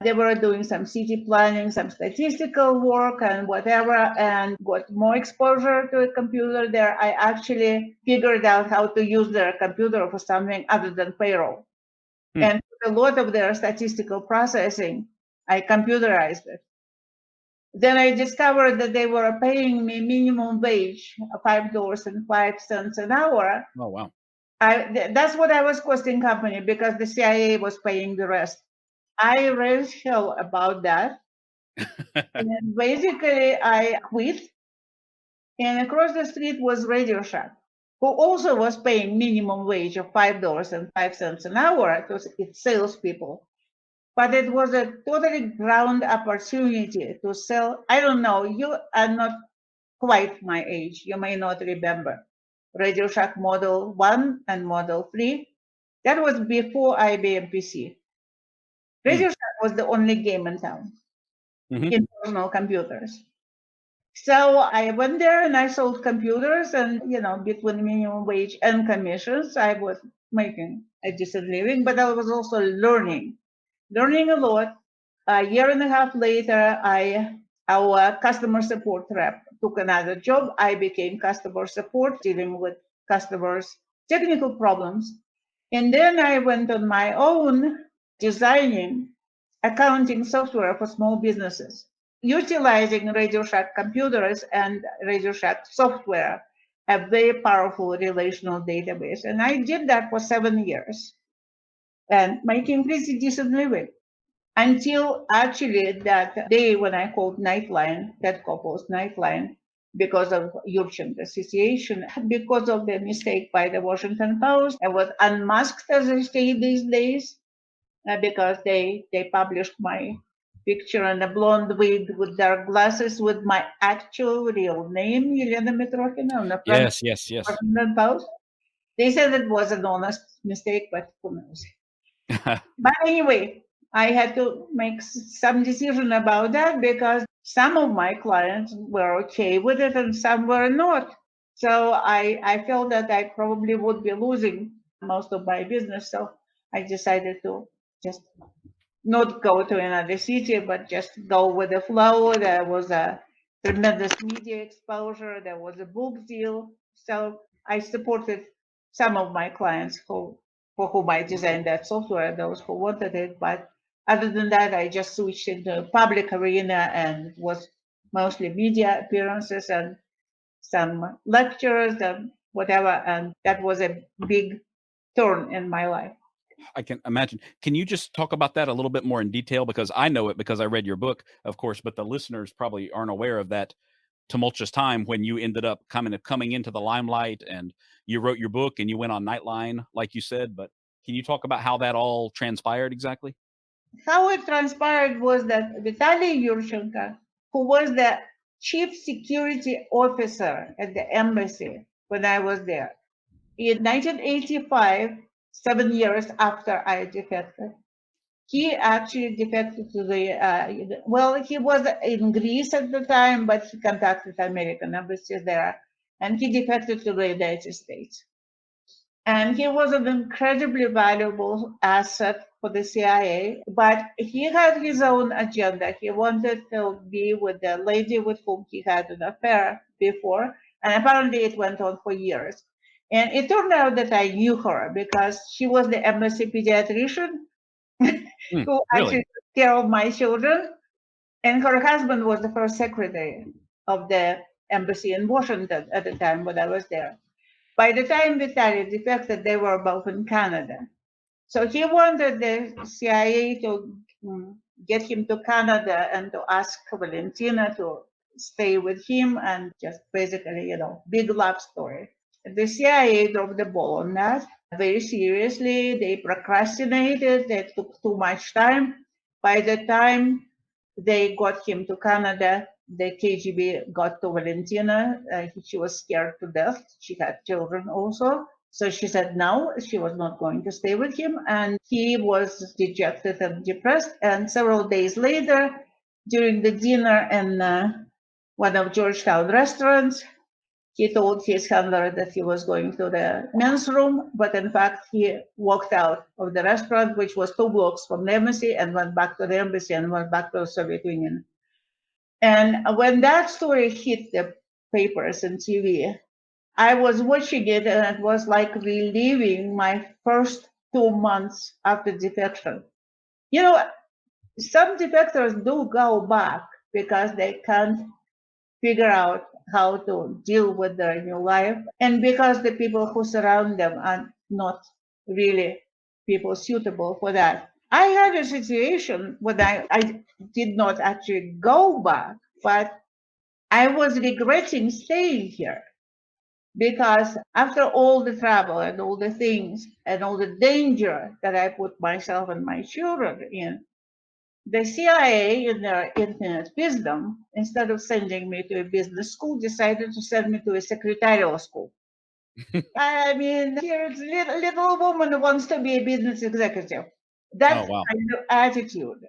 They were doing some city planning, some statistical work and whatever, and got more exposure to a computer there. I actually figured out how to use their computer for something other than payroll. And a lot of their statistical processing, I computerized it. Then I discovered that they were paying me minimum wage, $5.05 an hour. Oh, wow. That's what I was costing company because the CIA was paying the rest. I raised hell about that. And basically, I quit. And across the street was Radio Shack, who also was paying minimum wage of $5.05 an hour to its salespeople. But it was a totally ground opportunity to sell. I don't know, you are not quite my age. You may not remember. Radio Shack Model 1 and Model 3. That was before IBM PC. Radio Shack was the only game in town in personal computers. So I went there and I sold computers, and between minimum wage and commissions, I was making a decent living, but I was also learning a lot. A year and a half later, our customer support rep took another job. I became customer support, dealing with customers' technical problems. And then I went on my own, designing accounting software for small businesses, utilizing Radio Shack computers and Radio Shack software, a very powerful relational database. And I did that for 7 years and making pretty decent living until actually that day when I called Nightline, Ted Koppel's Nightline, because of Yurchenko's situation, because of the mistake by the Washington Post. I was unmasked, as I say these days, because they published my picture on a blonde wig with dark glasses with my actual real name, Yelena Mitrokhina, on the front yes. Washington Post. They said it was an honest mistake, but who knows? But anyway, I had to make some decision about that because some of my clients were okay with it and some were not. So I felt that I probably would be losing most of my business. So I decided to just not go to another city, but just go with the flow. There was a tremendous media exposure. There was a book deal. So I supported some of my clients for whom I designed that software, those who wanted it. But other than that, I just switched into public arena and was mostly media appearances and some lectures and whatever. And that was a big turn in my life. I can imagine. Can you just talk about that a little bit more in detail? Because I know it because I read your book, of course, but the listeners probably aren't aware of that tumultuous time when you ended up coming into the limelight and you wrote your book and you went on Nightline, like you said. But can you talk about how that all transpired exactly? How it transpired was that Vitaly Yurchenko, who was the chief security officer at the embassy when I was there, in 1985, 7 years after I defected, he actually defected to well, he was in Greece at the time, but he contacted American embassy there, and he defected to the United States. And he was an incredibly valuable asset for the CIA, but he had his own agenda. He wanted to be with the lady with whom he had an affair before, and apparently it went on for years. And it turned out that I knew her because she was the embassy pediatrician who Really? actually took care of my children, and her husband was the first secretary of the embassy in Washington at the time when I was there. By the time Vitaly defected, they were both in Canada. So he wanted the CIA to get him to Canada and to ask Valentina to stay with him and just basically, big love story. The CIA dropped the ball on that very seriously. They procrastinated. They took too much time. By the time they got him to Canada, the KGB got to Valentina. She was scared to death. She had children also. So she said no, she was not going to stay with him. And he was dejected and depressed. And several days later, during the dinner in one of Georgetown restaurants, he told his handler that he was going to the men's room, but in fact, he walked out of the restaurant, which was 2 blocks from the embassy, and went back to the embassy and went back to the Soviet Union. And when that story hit the papers and TV, I was watching it and it was like reliving my first 2 months after defection. You know, some defectors do go back because they can't figure out how to deal with their new life, and because the people who surround them are not really people suitable for that. I had a situation when I did not actually go back, but I was regretting staying here because after all the travel and all the things and all the danger that I put myself and my children in, the CIA, in their infinite wisdom, instead of sending me to a business school, decided to send me to a secretarial school. I mean, here's a little woman who wants to be a business executive. Oh, That's wow. kind of attitude.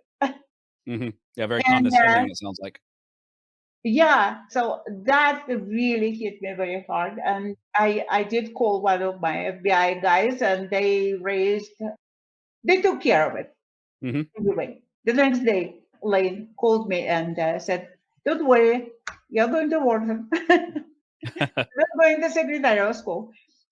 Yeah, very And condescending, it sounds like. yeah, so that really hit me very hard. And I did call one of my FBI guys, and they took care of it. Anyway, the next day, Lane called me and said, "Don't worry, you're going to Wharton. You're going to secretarial school."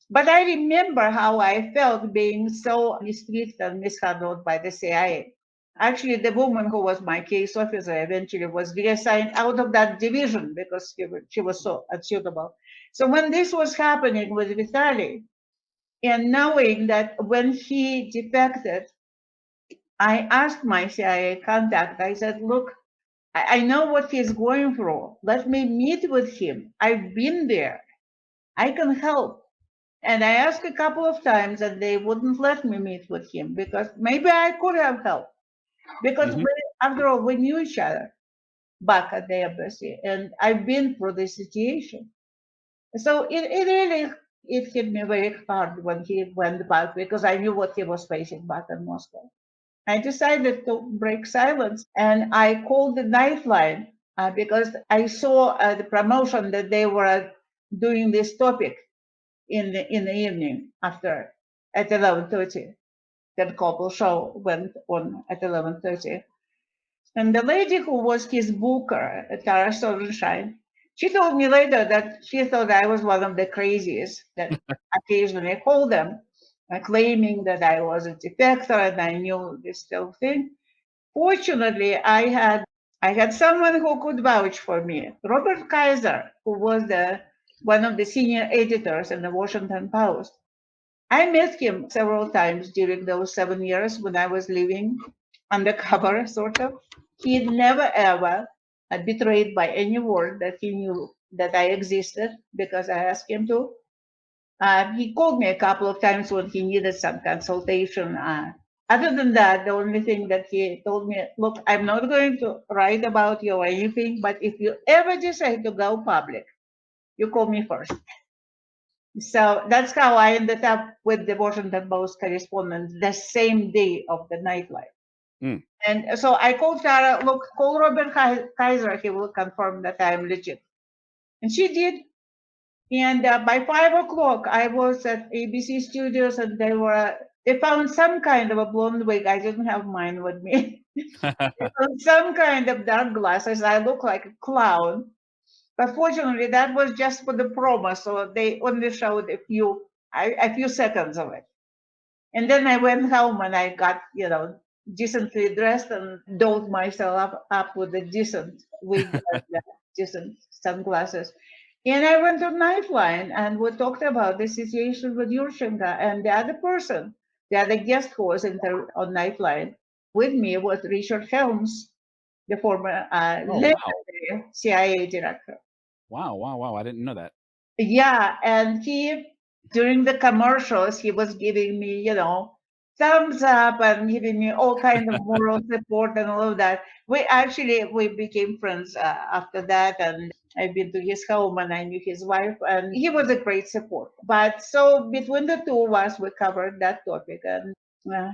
But I remember how I felt being so mistreated and mishandled by the CIA. Actually, the woman who was my case officer eventually was reassigned out of that division because she was so unsuitable. So when this was happening with Vitaly, and knowing that when he defected, I asked my CIA contact, I said, look, I know what he's going through. Let me meet with him. I've been there. I can help. And I asked a couple of times and they wouldn't let me meet with him because maybe I could have helped. Because after all, we knew each other back at the embassy and I've been through this situation. So it really it hit me very hard when he went back because I knew what he was facing back in Moscow. I decided to break silence and I called the Nightline because I saw the promotion that they were doing this topic in the evening after at 11:30. Ted Koppel show went on at 11:30. And the lady who was his booker, Tara Sonnenschein, she told me later that she thought I was one of the crazies that occasionally called them, claiming that I was a defector and I knew this whole thing. Fortunately, I had someone who could vouch for me. Robert Kaiser, who was one of the senior editors in the Washington Post. I met him several times during those 7 years when I was living undercover, sort of. He never ever betrayed by any word that he knew that I existed because I asked him to. He called me a couple of times when he needed some consultation. Other than that, the only thing that he told me, look, I'm not going to write about you or anything, but if you ever decide to go public, you call me first. So that's how I ended up with the Washington Post correspondent the same day of the Nightline. Mm. And so I called Tara, look, call Robert Kaiser, he will confirm that I'm legit. And she did. And by 5 o'clock, I was at ABC Studios, and they found some kind of a blonde wig. I didn't have mine with me. They found some kind of dark glasses. I look like a clown. But fortunately, that was just for the promo, so they only showed a few seconds of it. And then I went home and I got, decently dressed and dolled myself up with a decent wig and decent sunglasses. And I went to Nightline and we talked about the situation with Yurchenko and the other person, the other guest who was on Nightline with me was Richard Helms, the former legendary CIA director. Wow. I didn't know that. Yeah, and during the commercials, he was giving me, thumbs up and giving me all kinds of moral support and all of that. We became friends after that, and I've been to his home and I knew his wife, and he was a great support. But so between the two of us, we covered that topic, and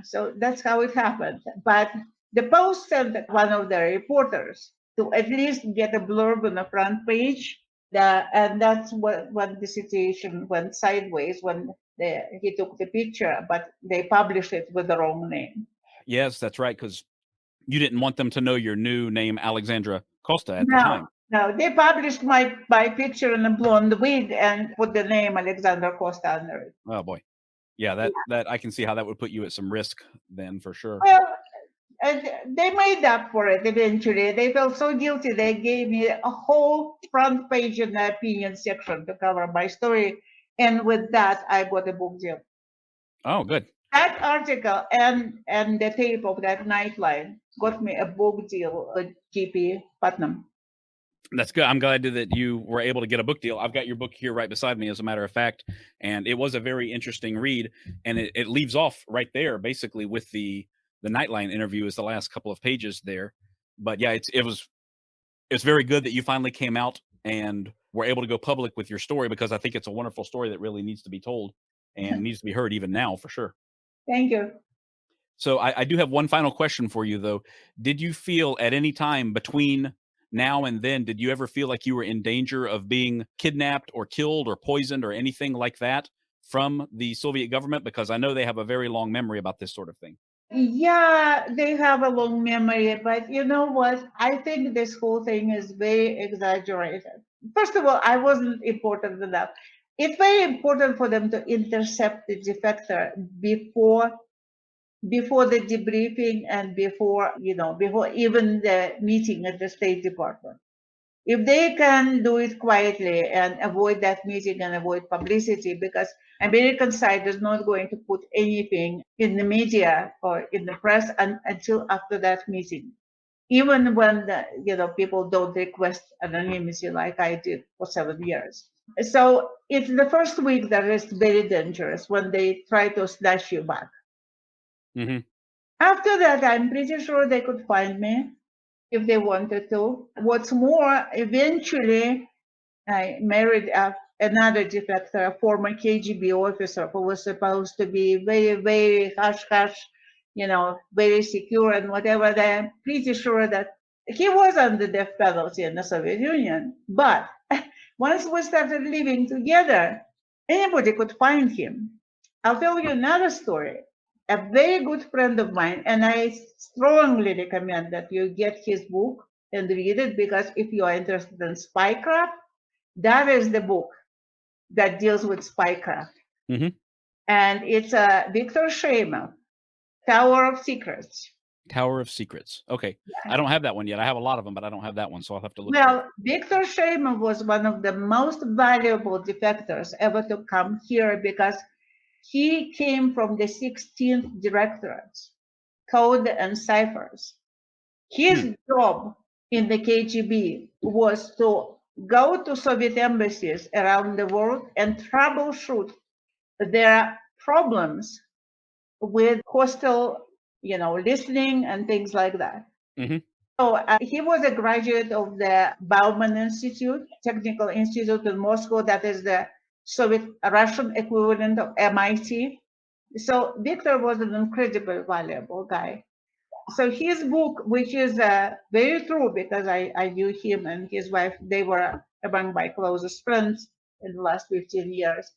so that's how it happened. But the Post sent one of their reporters to at least get a blurb on the front page. And that's when the situation went sideways when he took the picture, but they published it with the wrong name. Yes, that's right, because you didn't want them to know your new name, Alexandra Costa, at the time. No, they published my picture in a blonde wig and put the name Alexandra Costa under it. Oh boy, yeah, that I can see how that would put you at some risk then, for sure. Well, they made up for it eventually. They felt so guilty. They gave me a whole front page in the opinion section to cover my story. And with that, I got a book deal. Oh, good. That article and the tape of that Nightline got me a book deal with GP Putnam. That's good. I'm glad that you were able to get a book deal. I've got your book here right beside me, as a matter of fact, and it was a very interesting read. And it leaves off right there, basically, with the Nightline interview is the last couple of pages there. But yeah, it's very good that you finally came out and were able to go public with your story, because I think it's a wonderful story that really needs to be told and needs to be heard even now, for sure. Thank you. So I do have one final question for you, though. Did you feel at any time between now and then, did you ever feel like you were in danger of being kidnapped or killed or poisoned or anything like that from the Soviet government? Because I know they have a very long memory about this sort of thing. Yeah, they have a long memory, but you know what? I think this whole thing is very exaggerated. First of all, I wasn't important enough. It's very important for them to intercept the defector before the debriefing and before even the meeting at the State Department. If they can do it quietly and avoid that meeting and avoid publicity, because American side is not going to put anything in the media or in the press until after that meeting, even when people don't request anonymity like I did for 7 years. So it's the first week that is very dangerous, when they try to snatch you back. Mm-hmm. After that, I'm pretty sure they could find me if they wanted to. What's more, eventually, I married another defector, a former KGB officer who was supposed to be very, very hush-hush, very secure and whatever. I'm pretty sure that He was on the death penalty in the Soviet Union, but once we started living together, anybody could find him. I'll tell you another story. A very good friend of mine, and I strongly recommend that you get his book and read it, because if you are interested in spycraft, that is the book that deals with spycraft. Mm-hmm. And it's Victor Shaimov, Tower of Secrets. Tower of Secrets. Okay. I don't have that one yet. I have a lot of them, but I don't have that one, so I'll have to look. Well, Victor Shaimov was one of the most valuable defectors ever to come here, because he came from the 16th Directorate, Code and Ciphers. His job in the KGB was to go to Soviet embassies around the world and troubleshoot their problems with hostile, listening and things like that. Mm-hmm. So he was a graduate of the Bauman Institute, Technical Institute in Moscow, that is the Soviet Russian equivalent of MIT. So Victor was an incredibly valuable guy. So his book, which is very true, because I knew him and his wife, they were among my closest friends in the last 15 years,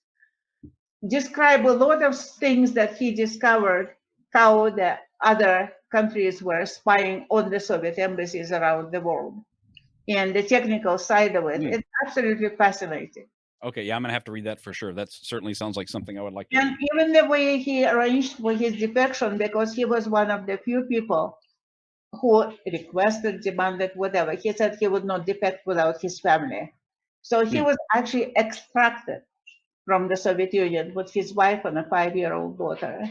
describe a lot of things that he discovered, how the other countries were spying on the Soviet embassies around the world, and the technical side of it. It's absolutely fascinating. Okay, yeah, I'm gonna have to read that for sure. That certainly sounds like something I would like to And read. even the way he arranged for his defection, because he was one of the few people who requested, demanded, whatever. He said he would not defect without his family. So he was actually extracted from the Soviet Union with his wife and a 5-year-old daughter.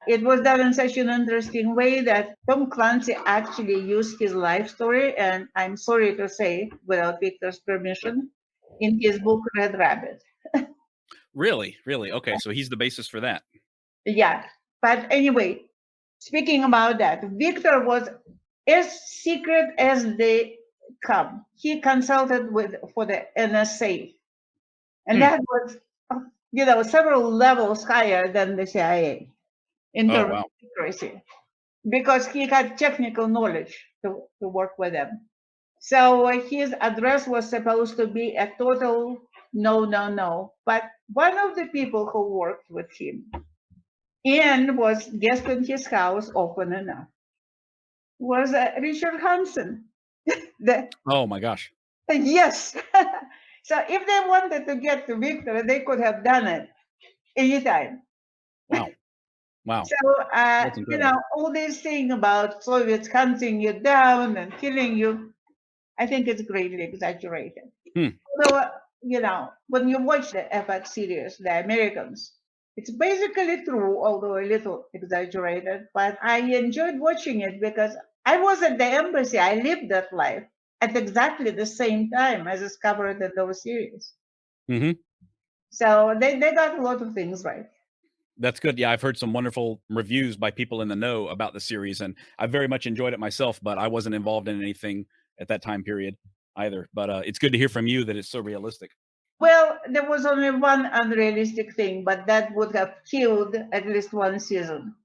It was done in such an interesting way that Tom Clancy actually used his life story, and I'm sorry to say, without Victor's permission, in his book Red Rabbit. Really? Okay, so he's the basis for that. Yeah, but anyway, speaking about that, Victor was as secret as they come. He consulted for the NSA, and that was, several levels higher than the CIA in terms of secrecy, because he had technical knowledge to work with them. So his address was supposed to be a total no. But one of the people who worked with him and was guest in his house often enough was Richard Hansen. Oh my gosh. Yes. So if they wanted to get to Victor, they could have done it anytime. Wow. So, all this thing about Soviets hunting you down and killing you, I think it's greatly exaggerated. Although, when you watch the FX series, The Americans, it's basically true, although a little exaggerated. But I enjoyed watching it because I was at the embassy. I lived that life at exactly the same time as is covered in those series. Mm-hmm. So they got a lot of things right. That's good. Yeah, I've heard some wonderful reviews by people in the know about the series, and I very much enjoyed it myself, but I wasn't involved in anything at that time period either. But it's good to hear from you that it's so realistic. Well, there was only one unrealistic thing, but that would have killed at least one season.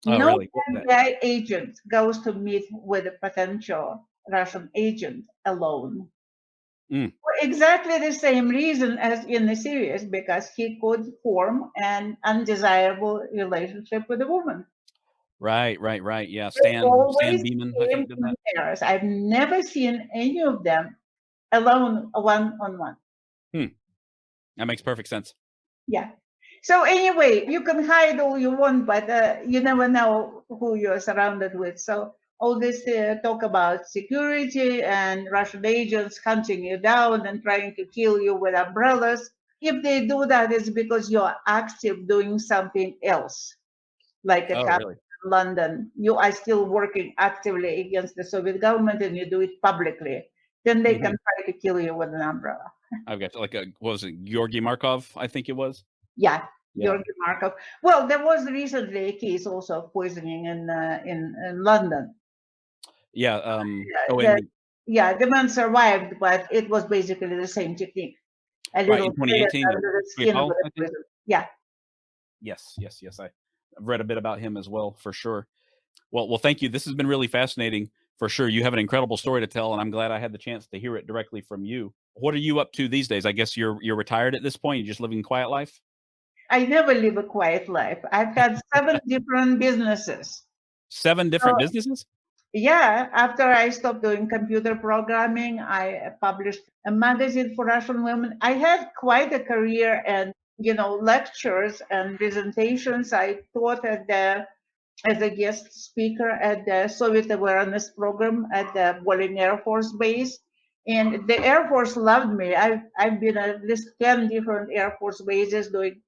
Oh, No really? FBI agent goes to meet with a potential Russian agent alone. For exactly the same reason as in the series, because he could form an undesirable relationship with a woman. Right. Yeah, Stan Beeman, I think, did that. Pairs. I've never seen any of them alone, one-on-one. That makes perfect sense. Yeah. So anyway, you can hide all you want, but you never know who you're surrounded with. So all this talk about security and Russian agents hunting you down and trying to kill you with umbrellas, if they do that, it's because you're active doing something else, like it happened in London. You are still working actively against the Soviet government and you do it publicly. Then they can try to kill you with an umbrella. I've got what was it, Georgy Markov, I think it was? Yeah. Georgy Markov. Well, there was recently a case also of poisoning in London. Yeah. The man survived, but it was basically the same technique. A little in 2018. under the skin with a poison. Yeah. Yes. I've read a bit about him as well, for sure. Well, thank you. This has been really fascinating. For sure. You have an incredible story to tell, and I'm glad I had the chance to hear it directly from you. What are you up to these days? I guess you're retired at this point. You're just living a quiet life? I never live a quiet life. I've had 7 different businesses. 7 different businesses? Yeah, after I stopped doing computer programming, I published a magazine for Russian women. I had quite a career and, lectures and presentations. I taught as a guest speaker at the Soviet Awareness Program at the Bolin Air Force Base. And the Air Force loved me. I've been at least 10 different Air Force bases doing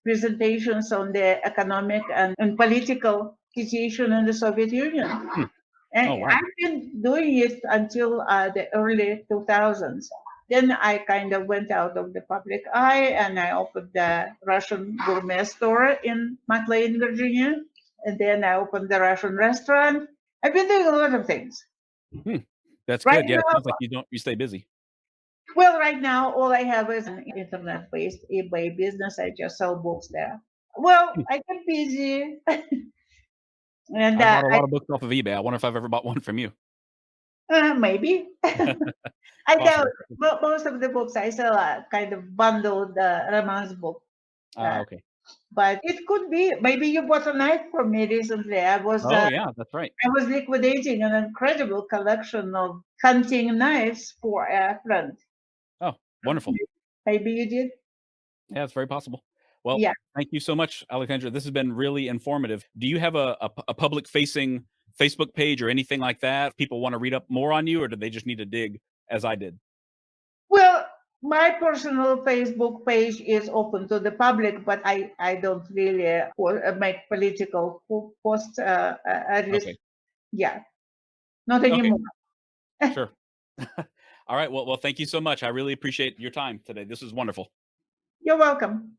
presentations on the economic and political situation in the Soviet Union. And Oh, wow. I've been doing it until the early 2000s. Then I kind of went out of the public eye and I opened the Russian gourmet store in McLean, Virginia. And then I opened the Russian restaurant. I've been doing a lot of things. That's Right good. Yeah, it now- sounds like you stay busy. Well, right now, all I have is an internet-based eBay business. I just sell books there. Well, I get busy. And I bought a lot of books off of eBay. I wonder if I've ever bought one from you. maybe. I Awesome. doubt most of the books I sell are kind of bundled romance book. Okay. But it could be. Maybe you bought a knife from me recently. Oh, yeah, that's right. I was liquidating an incredible collection of hunting knives for a friend. Oh, wonderful. Maybe you did. Yeah, it's very possible. Well, Yeah. thank you so much, Alexandra. This has been really informative. Do you have a public-facing Facebook page or anything like that? If people want to read up more on you, or do they just need to dig as I did? Well, my personal Facebook page is open to the public, but I don't really make political posts. At least, Okay. yeah, not anymore. Sure. All right. Well, thank you so much. I really appreciate your time today. This is wonderful. You're welcome.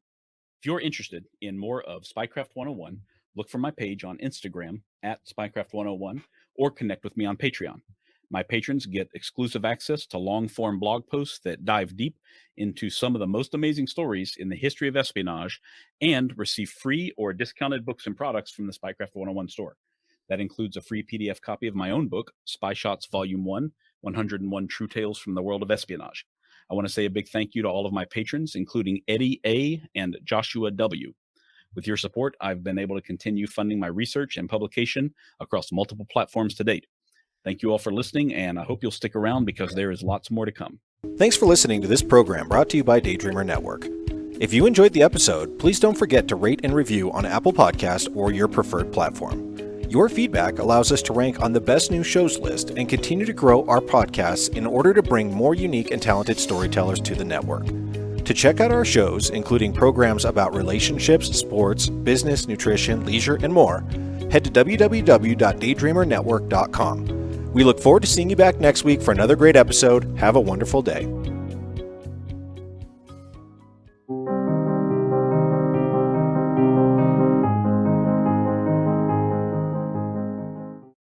If you're interested in more of Spycraft 101, look for my page on Instagram at Spycraft101 or connect with me on Patreon. My patrons get exclusive access to long-form blog posts that dive deep into some of the most amazing stories in the history of espionage and receive free or discounted books and products from the Spycraft 101 store. That includes a free PDF copy of my own book, Spy Shots Volume 1, 101 True Tales from the World of Espionage. I want to say a big thank you to all of my patrons, including Eddie A. and Joshua W. With your support, I've been able to continue funding my research and publication across multiple platforms to date. Thank you all for listening, and I hope you'll stick around because there is lots more to come. Thanks for listening to this program brought to you by Daydreamer Network. If you enjoyed the episode, please don't forget to rate and review on Apple Podcasts or your preferred platform. Your feedback allows us to rank on the best new shows list and continue to grow our podcasts in order to bring more unique and talented storytellers to the network. To check out our shows, including programs about relationships, sports, business, nutrition, leisure, and more, head to www.daydreamernetwork.com. We look forward to seeing you back next week for another great episode. Have a wonderful day.